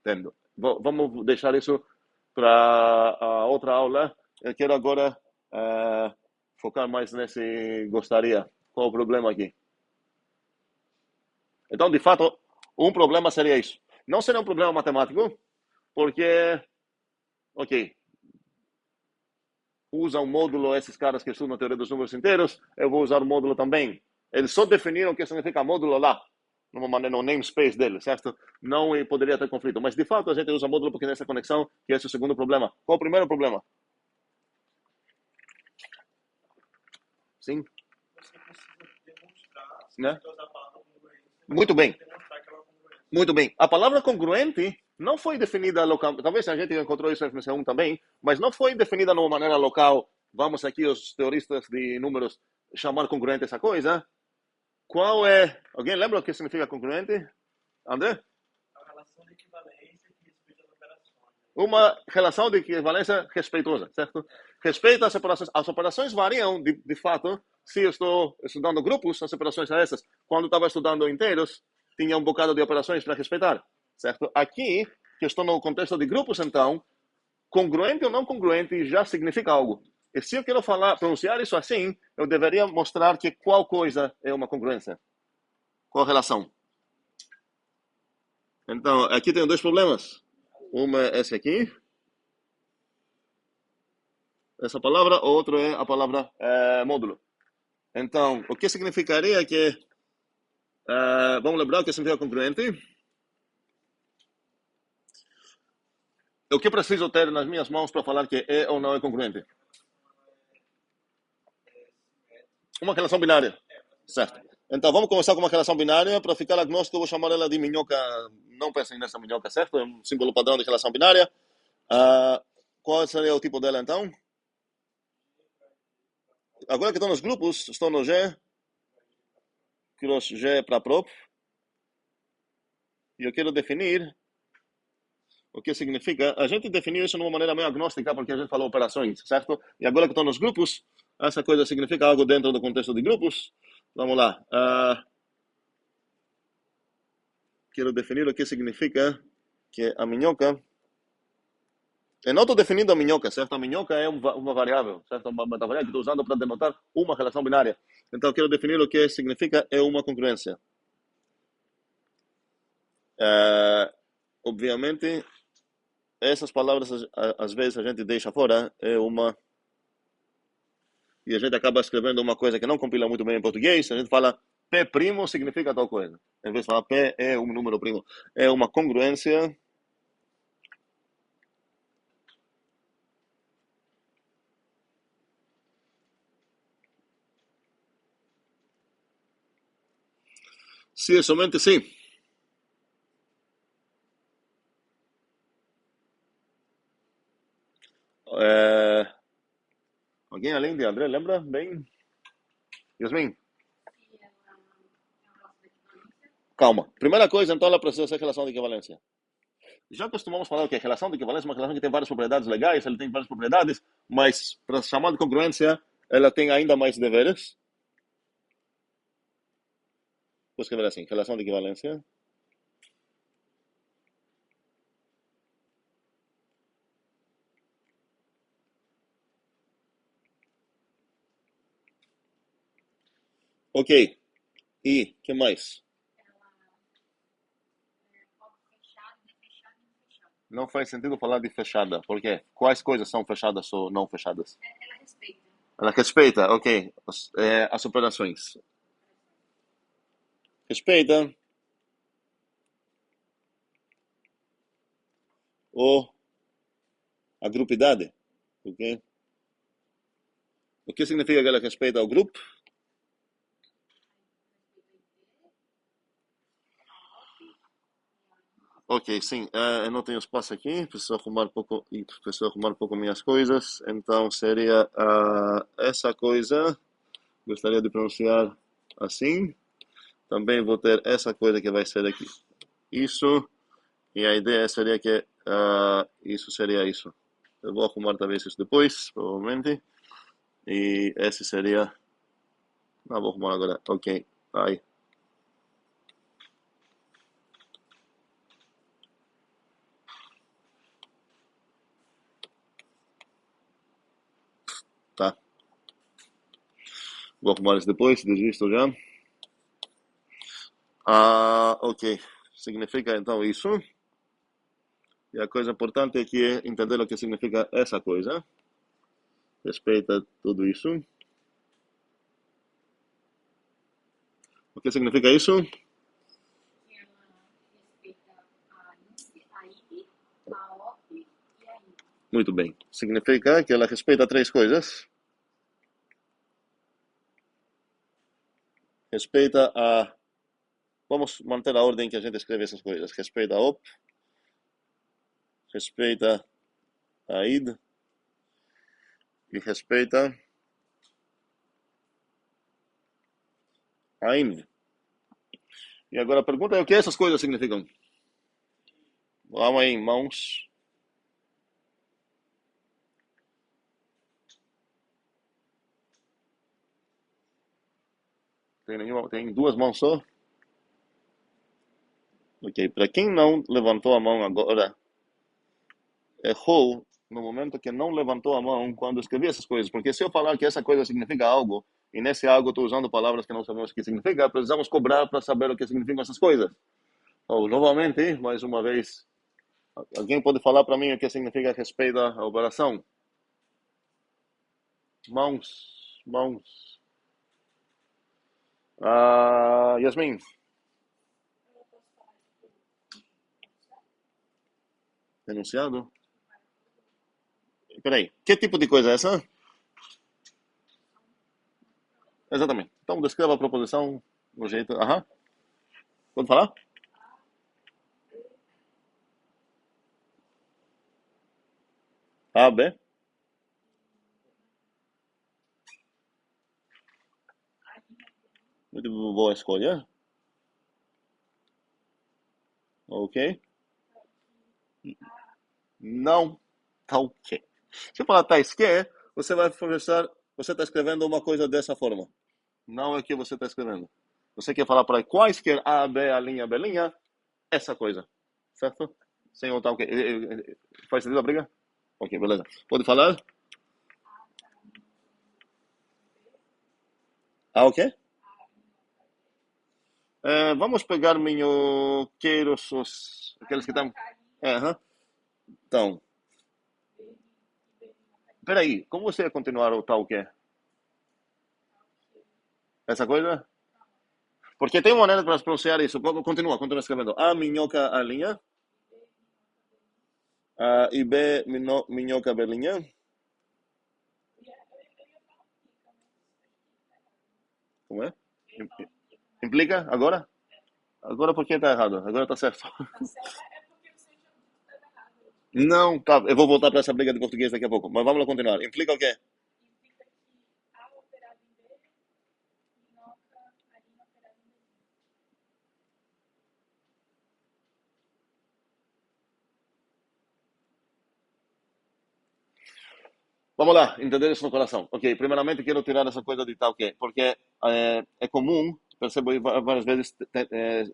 Entendo. Vamos deixar isso para a outra aula. Eu quero agora focar mais nesse gostaria. Qual o problema aqui? Então, de fato, um problema seria isso. Não seria um problema matemático, porque, ok, usa um módulo esses caras que estudam a teoria dos números inteiros, eu vou usar o módulo também. Eles só definiram o que significa módulo lá, numa maneira, no namespace dele, certo? Não poderia ter conflito. Mas, de fato, a gente usa módulo porque nessa conexão, que esse é o segundo problema. Qual o primeiro problema? Sim? Você precisa demonstrar, se Né? você usar a palavra congruência, Muito bem. demonstrar aquela congruência. Muito bem. A palavra congruente não foi definida local. Talvez a gente encontrou isso na FMC1 também, mas não foi definida de uma maneira local. Vamos aqui, os teoristas de números, chamar congruente essa coisa. Qual é... Alguém lembra o que significa congruente? André? A relação de equivalência que respeita as operações. Uma relação de equivalência respeitosa, certo? Respeita as operações. As operações variam, de fato. Se eu estou estudando grupos, as operações são essas. Quando estava estudando inteiros, tinha um bocado de operações para respeitar, certo? Aqui, que estou no contexto de grupos, então, congruente ou não congruente já significa algo. E se eu quero pronunciar isso assim, eu deveria mostrar que qual coisa é uma congruência. Qual relação? Então, aqui tem dois problemas. Uma é esse aqui. Essa palavra, o outro é a palavra módulo. Então, o que significaria que... vamos lembrar o que significa congruente? O que preciso ter nas minhas mãos para falar que é ou não é congruente? Uma relação binária. Certo. Então, vamos começar com uma relação binária. Para ficar agnóstico, eu vou chamar ela de minhoca. Não pensem nessa minhoca, certo? É um símbolo padrão de relação binária. Qual seria o tipo dela, então? Agora que estou nos grupos, estou no G. Cross G para prop. E eu quero definir o que significa. A gente definiu isso de uma maneira meio agnóstica, porque a gente falou operações, certo? E agora que estou nos grupos, essa coisa significa algo dentro do contexto de grupos. Vamos lá. Quero definir o que significa que a minhoca... Eu não estou definindo a minhoca, certo? A minhoca é uma variável, certo? Uma variável que estou usando para denotar uma relação binária. Então, eu quero definir o que significa é uma congruência. Obviamente, essas palavras, às vezes, a gente deixa fora. É uma... E a gente acaba escrevendo uma coisa que não compila muito bem em português. A gente fala P' significa tal coisa. Em vez de falar P é um número primo. É uma congruência... Se é somente sim. Alguém além de André lembra bem? Yasmin? Se ela é uma relação de equivalência, Calma. Primeira coisa, então, ela precisa ser relação de equivalência. Já costumamos falar que a relação de equivalência é uma relação que tem várias propriedades legais, ela tem várias propriedades, mas para chamar de congruência, ela tem ainda mais deveres. Vou escrever assim, relação de equivalência. Ok. E que mais? ela pode fechar, fechar e não fechar. Não faz sentido falar de fechada. Por quê? Quais coisas são fechadas ou não fechadas? Ela respeita. Ela respeita, ok. As operações. Respeita a grupidade. Ok? O que significa que ela respeita o grupo? Ok, sim. Eu não tenho espaço aqui. Preciso arrumar um pouco minhas coisas. Então seria essa coisa. Gostaria de pronunciar assim. Também vou ter essa coisa que vai ser aqui. Isso. E a ideia seria que isso seria isso. Eu vou arrumar talvez isso depois, provavelmente. E esse seria. Não, vou arrumar agora. Ok. Aí. Tá. Vou arrumar isso depois, desisto já. Ok. Significa então isso. E a coisa importante aqui é entender o que significa essa coisa. Respeita tudo isso. O que significa isso? Que ela respeita a INSE, a IB, a OP e a IB. Muito bem. Significa que ela respeita três coisas. Respeita a. Vamos manter a ordem que a gente escreve essas coisas. Respeita a OP. Respeita a ID. E respeita a INV. E agora a pergunta é o que essas coisas significam? Vamos aí, mãos. Tem duas mãos só? Ok, para quem não levantou a mão agora, errou no momento que não levantou a mão quando escrevi essas coisas. Porque se eu falar que essa coisa significa algo, e nesse algo estou usando palavras que não sabemos o que significa, precisamos cobrar para saber o que significam essas coisas. Ou, novamente, mais uma vez, alguém pode falar para mim o que significa respeito à operação? Mãos, mãos. Yasmin. Enunciado? Peraí, que tipo de coisa é essa? Exatamente. Então, descreva a proposição no jeito. Aham. Pode falar? A, B. Muito boa escolha. Ok. Não. Tá ok. Se eu falar tá esquer, você vai conversar. Você está escrevendo uma coisa dessa forma. Não é o que você está escrevendo. Você quer falar para quaisquer A, B, A linha, B linha, essa coisa. Certo? Sem o tá ok. Faz sentido a briga? Ok, beleza. Pode falar? Ok. Vamos pegar minhoqueiros, aqueles que estão. Aham. Então, peraí, como você ia continuar o tal que? Essa coisa? Porque tem uma maneira para pronunciar isso. Continua escrevendo. A minhoca, a linha. A e B, minhoca, belinha. Como é? Implica? Agora? Agora por que está errado? Agora está certo. Não, tá. Eu vou voltar para essa briga de português daqui a pouco. Mas vamos lá continuar. Implica o quê? Vamos lá, entender isso no coração. Ok, primeiramente quero tirar essa coisa de tal que, porque é comum, percebo várias vezes,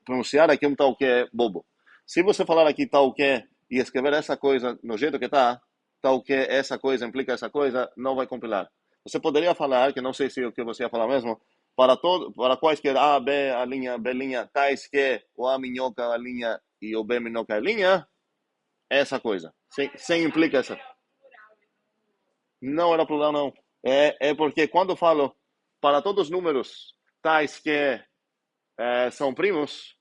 pronunciar aqui um tal que é bobo. Se você falar aqui tal que e escrever essa coisa no jeito que está, tal que essa coisa implica essa coisa, não vai compilar. Você poderia falar, que não sei se é o que você ia falar mesmo, para quaisquer A, B, a linha, B linha, tais que o A minhoca, a linha e o B minhoca, a linha, essa coisa. Sem implica essa. Não era plural, não. É porque quando eu falo para todos os números tais que são primos,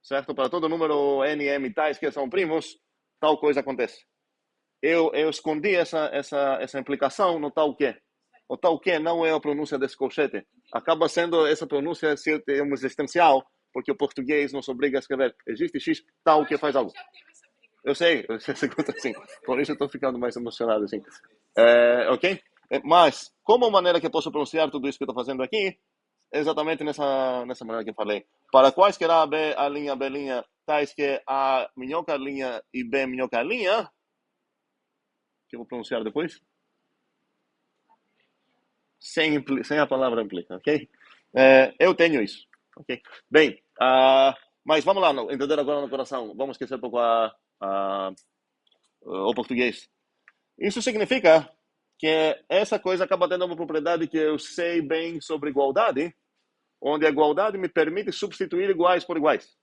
certo? Para todo número n, m tais que são primos, tal coisa acontece. Eu escondi essa implicação no tal que. O tal que não é a pronúncia desse colchete. Acaba sendo essa pronúncia se termos existencial, porque o português nos obriga a escrever existe X tal que faz algo. Eu sei assim. Por isso eu estou ficando mais emocionado assim. Ok? Mas, como maneira que eu posso pronunciar tudo isso que eu estou fazendo aqui, exatamente nessa maneira que eu falei. Para quaisquer A, B, A linha, B linha, tais que A minhoca linha e B minhoca linha, que eu vou pronunciar depois, sem a palavra implica, ok? Eu tenho isso, ok? Bem, mas vamos lá, entender agora no coração. Vamos esquecer um pouco o português. Isso significa que essa coisa acaba tendo uma propriedade que eu sei bem sobre igualdade, onde a igualdade me permite substituir iguais por iguais.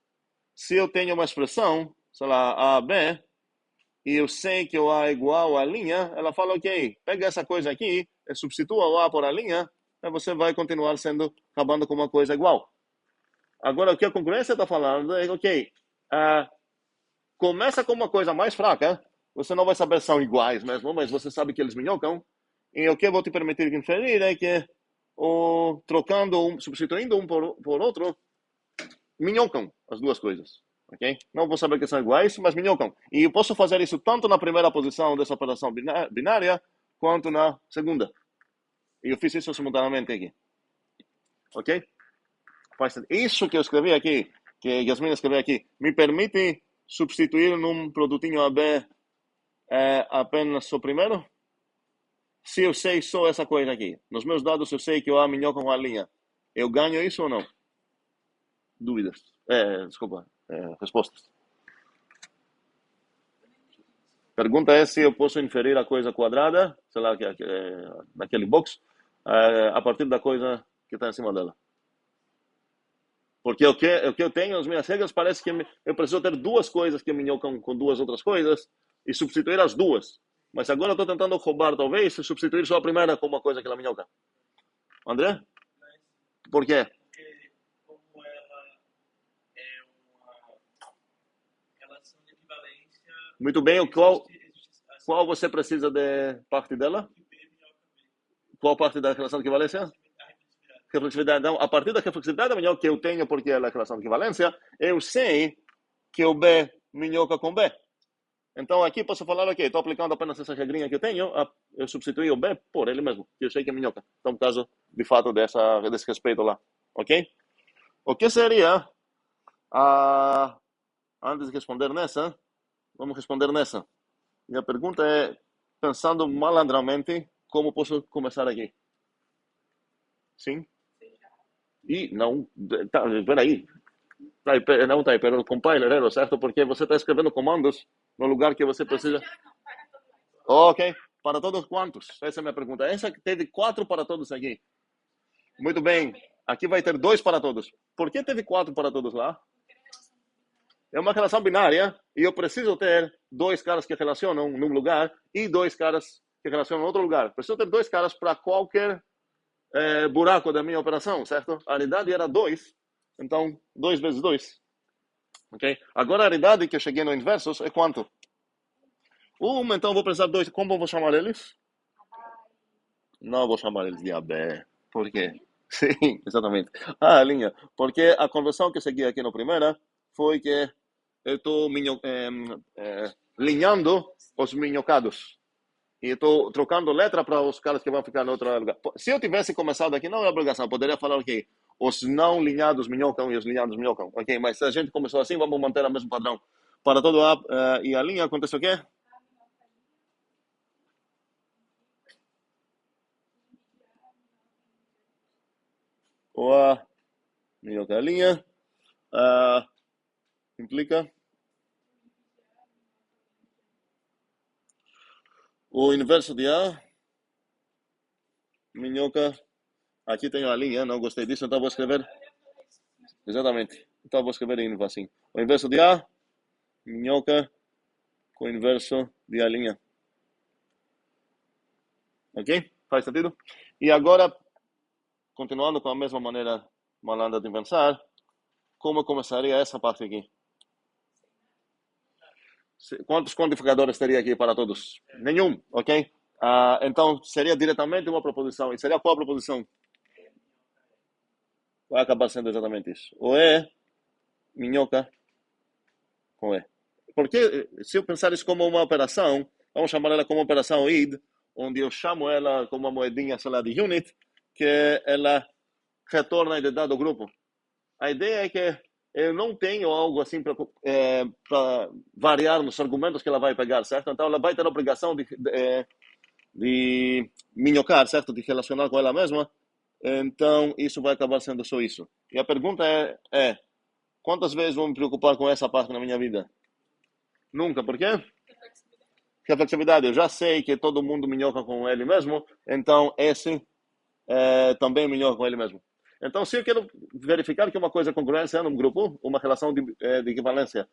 Se eu tenho uma expressão, sei lá, A, B, e eu sei que o A é igual à linha, ela fala, ok, pega essa coisa aqui, substitua o A por a linha, e você vai continuar acabando com uma coisa igual. Agora, o que a congruência está falando é, ok, começa com uma coisa mais fraca, você não vai saber se são iguais mesmo, mas você sabe que eles minhocam, e o que eu vou te permitir inferir é que, substituindo um por outro, minhocam as duas coisas. Okay? Não vou saber que são iguais, mas minhocam. E eu posso fazer isso tanto na primeira posição dessa operação binária, quanto na segunda. E eu fiz isso simultaneamente aqui. Ok? Isso que eu escrevi aqui, que Yasmin escreveu aqui, me permite substituir num produtinho AB apenas o primeiro? Se eu sei só essa coisa aqui, nos meus dados eu sei que o A minhoca com a linha, eu ganho isso ou não? Dúvidas? Desculpa, respostas. Pergunta é se eu posso inferir a coisa quadrada, sei lá, naquele box, a partir da coisa que está em cima dela. Porque o que eu tenho, as minhas regras, parece que eu preciso ter duas coisas que minhocam com duas outras coisas e substituir as duas. Mas agora eu estou tentando roubar, talvez, e substituir só a primeira com uma coisa que ela minhoca. André? Por quê? Porque como ela é uma relação de equivalência... Muito bem, qual você precisa de parte dela? Qual parte da relação de equivalência? Reflexividade. Então, a partir da reflexividade minhoca que eu tenho, porque ela é a relação de equivalência, eu sei que o B minhoca com B. Então, aqui posso falar, ok, estou aplicando apenas essa regrinha que eu tenho, eu substituí o B por ele mesmo, que eu sei que é minhoca. Então, no caso, de fato, desse respeito lá. Ok? O que seria, antes de responder nessa, vamos responder nessa. Minha pergunta é, pensando malandramente, como posso começar aqui? Sim? E não, peraí. Não está aí, pero o compiler, certo? Porque você está escrevendo comandos no lugar que você precisa. Ok, para todos quantos? Essa é a minha pergunta. Essa teve 4 para todos aqui. Muito bem. Aqui vai ter 2 para todos. Por que teve 4 para todos lá? É uma relação binária e eu preciso ter 2 caras que relacionam num lugar e 2 caras que relacionam em outro lugar. Preciso ter 2 caras para qualquer buraco da minha operação, certo? A aridade era 2, então 2 vezes 2. Ok? Agora a aridade que eu cheguei no inversos é quanto? 1, então vou precisar de 2. Como vou chamar eles? Não vou chamar eles de AB. Por quê? Sim, exatamente. A linha. Porque a conversão que eu segui aqui no primeira foi que eu estou linhando os minhocados. E estou trocando letra para os caras que vão ficar no outro lugar. Se eu tivesse começado aqui, não é obrigação. Poderia falar, ok, os não linhados minhocam e os linhados minhocam. Ok, mas se a gente começou assim, vamos manter o mesmo padrão. Para todo A e a linha, acontece o quê? O A minhoca a linha. Implica o inverso de A minhoca. Aqui tenho a linha, não gostei disso, então vou escrever. Exatamente. Então vou escrever em assim. O inverso de A minhoca com o inverso de A linha. Ok? Faz sentido? E agora, continuando com a mesma maneira malandra de pensar, como começaria essa parte aqui? Quantos quantificadores teria aqui para todos? Nenhum, ok? Então, seria diretamente uma proposição. E seria qual a proposição? Vai acabar sendo exatamente isso. O é minhoca com E. Porque se eu pensar isso como uma operação, vamos chamar ela como operação id, onde eu chamo ela como uma moedinha, sei lá, de unit, que ela retorna a identidade do grupo. A ideia é que eu não tenho algo assim para variar nos argumentos que ela vai pegar, certo? Então ela vai ter a obrigação de minhocar, certo? De relacionar com ela mesma. Então isso vai acabar sendo só isso. E a pergunta é quantas vezes vou me preocupar com essa parte na minha vida? Nunca. Por quê? Reflexividade. Eu já sei que todo mundo minhoca com ele mesmo, então esse também minhoca com ele mesmo. Então, se eu quero verificar que uma coisa é congruência num grupo, uma relação de equivalência,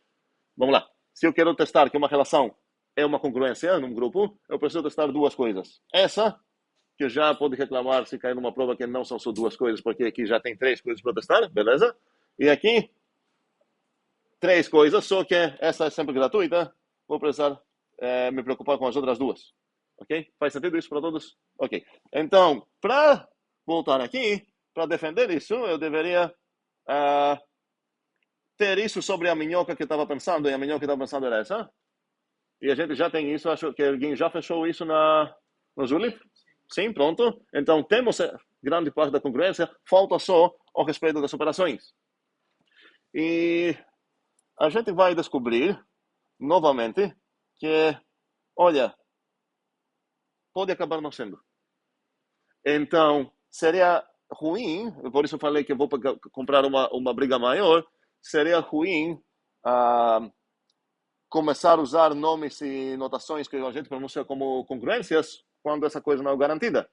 vamos lá. Se eu quero testar que uma relação é uma congruência num grupo, eu preciso testar duas coisas. Essa, que já pode reclamar se cair numa prova que não são só duas coisas, porque aqui já tem três coisas para testar, beleza? E aqui, três coisas, só que essa é sempre gratuita, vou precisar me preocupar com as outras duas. Ok? Faz sentido isso para todos? Ok. Então, para voltar aqui, para defender isso, eu deveria ter isso sobre a minhoca que eu estava pensando, e a minhoca que eu estava pensando era essa. E a gente já tem isso, acho que alguém já fechou isso no Zulip? Sim, pronto. Então, temos grande parte da congruência, falta só o respeito das operações. E a gente vai descobrir, novamente, que, olha, pode acabar não sendo. Então, seria ruim, por isso eu falei que eu vou comprar uma briga maior, seria ruim começar a usar nomes e notações que a gente pronuncia como congruências quando essa coisa não é garantida.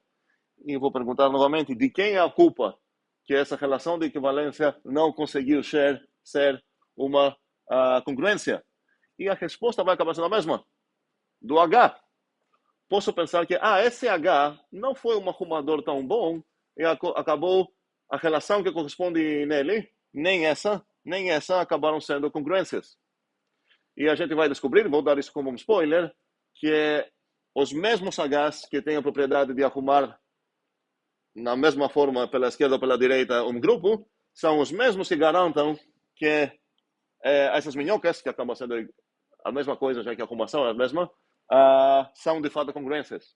E eu vou perguntar novamente, de quem é a culpa que essa relação de equivalência não conseguiu ser uma congruência? E a resposta vai acabar sendo a mesma, do H. Posso pensar que esse H não foi um arrumador tão bom e acabou a relação que corresponde nele, nem essa acabaram sendo congruências. E a gente vai descobrir, vou dar isso como um spoiler, que os mesmos Hs que têm a propriedade de arrumar na mesma forma pela esquerda ou pela direita um grupo, são os mesmos que garantam que essas minhocas, que acabam sendo a mesma coisa, já que a arrumação é a mesma, são de fato congruências.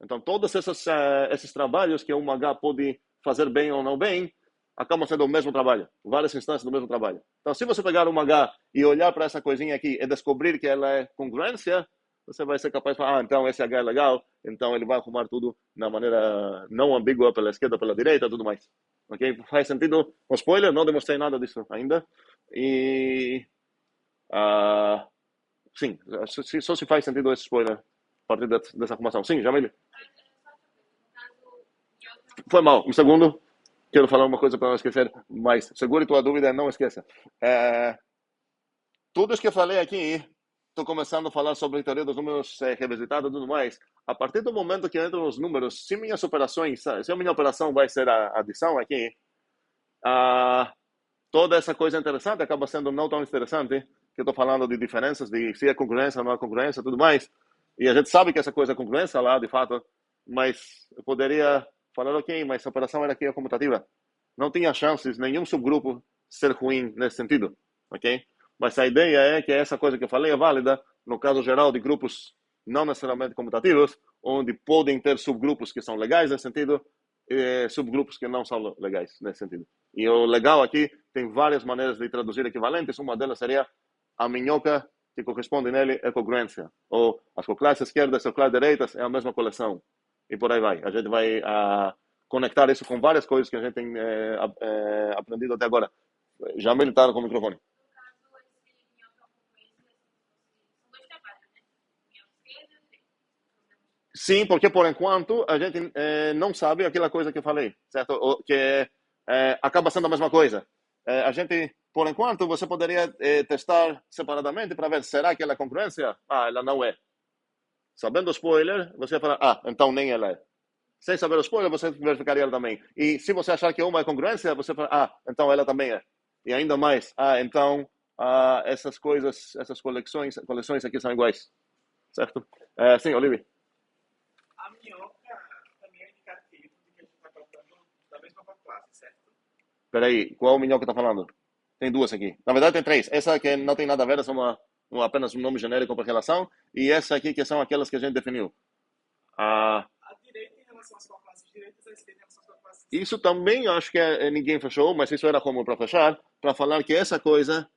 Então, todos esses trabalhos que um H pode fazer bem ou não bem, acabam sendo o mesmo trabalho, várias instâncias do mesmo trabalho. Então, se você pegar um H e olhar para essa coisinha aqui e descobrir que ela é congruência, você vai ser capaz de falar, então esse H é legal, então ele vai arrumar tudo na maneira não ambígua pela esquerda, pela direita, tudo mais. Ok? Faz sentido? Com spoiler, não demonstrei nada disso ainda. E sim, só se faz sentido esse spoiler a partir dessa arrumação. Sim, Jamile? Foi mal. Um segundo. Quero falar uma coisa para não esquecer, mas segure tua dúvida e não esqueça. Tudo isso que eu falei aqui, estou começando a falar sobre a teoria dos números revisitados e tudo mais. A partir do momento que entram os números, se minhas operações, se a minha operação vai ser a adição aqui, toda essa coisa interessante acaba sendo não tão interessante, que eu estou falando de diferenças, de se é congruência ou não é congruência e tudo mais. E a gente sabe que essa coisa é congruência lá, de fato, mas eu poderia falar, ok, mas a operação era aqui é comutativa. Não tinha chances, nenhum subgrupo ser ruim nesse sentido, ok? Mas a ideia é que essa coisa que eu falei é válida no caso geral de grupos não necessariamente comutativos, onde podem ter subgrupos que são legais nesse sentido e subgrupos que não são legais nesse sentido. E o legal aqui, tem várias maneiras de traduzir equivalentes, uma delas seria a minhoca que corresponde nele é congruência, ou as coclares esquerdas e as coclares direitas é a mesma coleção, e por aí vai. A gente vai conectar isso com várias coisas que a gente tem aprendido até agora. Já militaram com o microfone. Sim, porque por enquanto a gente não sabe aquela coisa que eu falei, certo? Que acaba sendo a mesma coisa. A gente, por enquanto, você poderia testar separadamente para ver, será que ela é congruência? Ela não é. Sabendo o spoiler, você vai falar, então nem ela é. sem saber o spoiler, você verificaria ela também. E se você achar que uma é congruência, você fala, então ela também é. E ainda mais, então essas coisas, essas coleções aqui são iguais. Certo? Sim, Olivia. A minhoca também é indicativo de que a gente está tratando da mesma classe, certo? Peraí, qual minhoca tá falando? Tem duas aqui. Na verdade tem três. Essa que não tem nada a ver, é só apenas um nome genérico para relação. E essa aqui que são aquelas que a gente definiu. A direita em relação às classes direitas, a esquerda em relação às classes esquerdas. Isso também acho que ninguém fechou, mas isso era como para fechar, para falar que essa coisa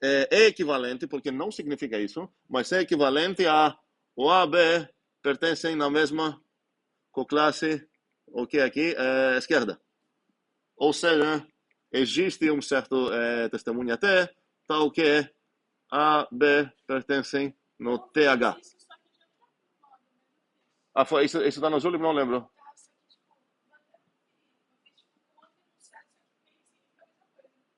é equivalente, porque não significa isso, mas é equivalente a o A, B pertencem na mesma coclasse, o que aqui é esquerda. Ou seja, existe um certo testemunha T, tal que A, B pertencem no TH. Isso só que de outro modo, né? Isso está no azul, não lembro. Tá, só que, tipo, eu fiz, tipo, um outro enunciado, só que fez a mesma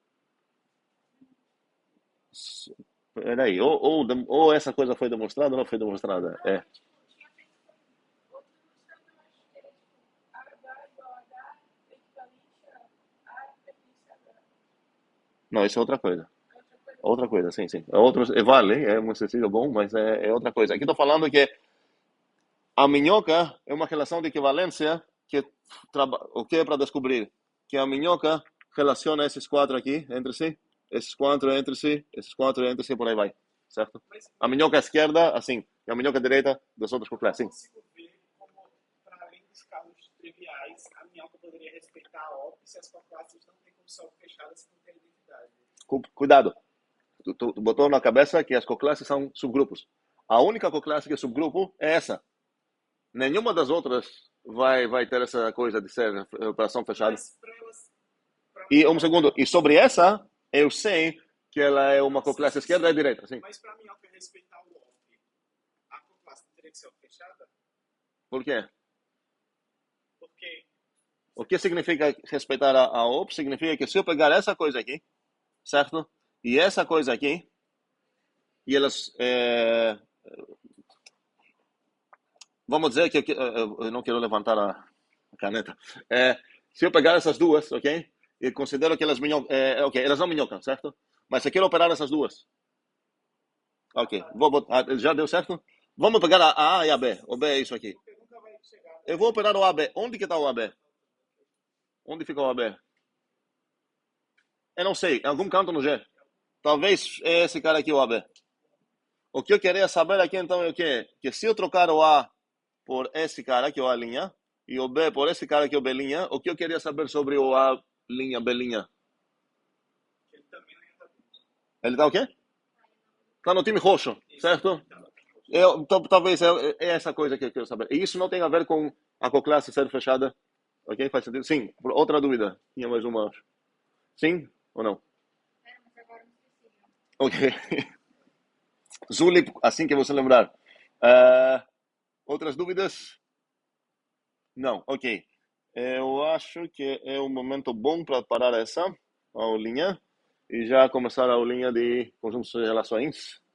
coisa. Peraí, ou essa coisa foi demonstrada ou não foi demonstrada. Não, É. tipo, tinha feito com outro enunciado, eu acho que era, tipo, H igual a H, equivalente a A pertence a H. Não, isso é outra coisa. Outra coisa. Outra coisa, sim, sim. Vale, é um exercício bom, mas é outra coisa. Aqui estou falando que a minhoca é uma relação de equivalência que o que é para descobrir? Que a minhoca relaciona esses quatro aqui entre si, esses quatro entre si, esses quatro entre si, por aí vai, certo? A minhoca esquerda, assim, e a minhoca direita das outras cocleias, sim. Eu consigo ver como, para além dos casos triviais, a minhoca poderia respeitar a OP se as classes não têm condição fechada, se não tem identidade. Cuidado, tu botou na cabeça que as cocleias são subgrupos. A única cocleia que é subgrupo é essa. Nenhuma das outras vai ter essa coisa de ser operação fechada. Mas para elas. E um segundo, e sobre essa, eu sei que ela é uma coclasse esquerda e direita, sim. Mas para a minhoca respeitar o OP, a coclasse teria que ser fechada? Por quê? Porque. O que significa respeitar a OP? Significa que se eu pegar essa coisa aqui, certo? E essa coisa aqui, e elas... vamos dizer que eu não quero levantar a caneta. Se eu pegar essas duas, ok? E considero que elas ok, elas não minhocam, certo? Mas se eu quero operar essas duas, ok, vou botar, já deu certo? Vamos pegar a A e a B. O B é isso aqui. Porque nunca vai chegar. Eu vou operar o AB. Onde que está o AB? Onde fica o AB? Eu não sei. Em algum canto no G. Talvez é esse cara aqui o AB. O que eu queria saber aqui então é o quê? Que se eu trocar o A por esse cara que é o A linha e o B por esse cara que é o B linha, o que eu queria saber sobre o A linha, B linha? Ele também não ia estar. Ele tá o quê? Tá no time roxo, certo? Talvez é essa coisa que eu quero saber. E isso não tem a ver com a coclasse ser fechada. Ok? Faz sentido? Sim. Outra dúvida. Tinha mais uma, acho. Sim ou não? Mas agora não esqueci já. Ok. Zulip, assim que você lembrar. Outras dúvidas? Não. Ok. Eu acho que é um momento bom para parar essa aulinha e já começar a aulinha de conjuntos de relações.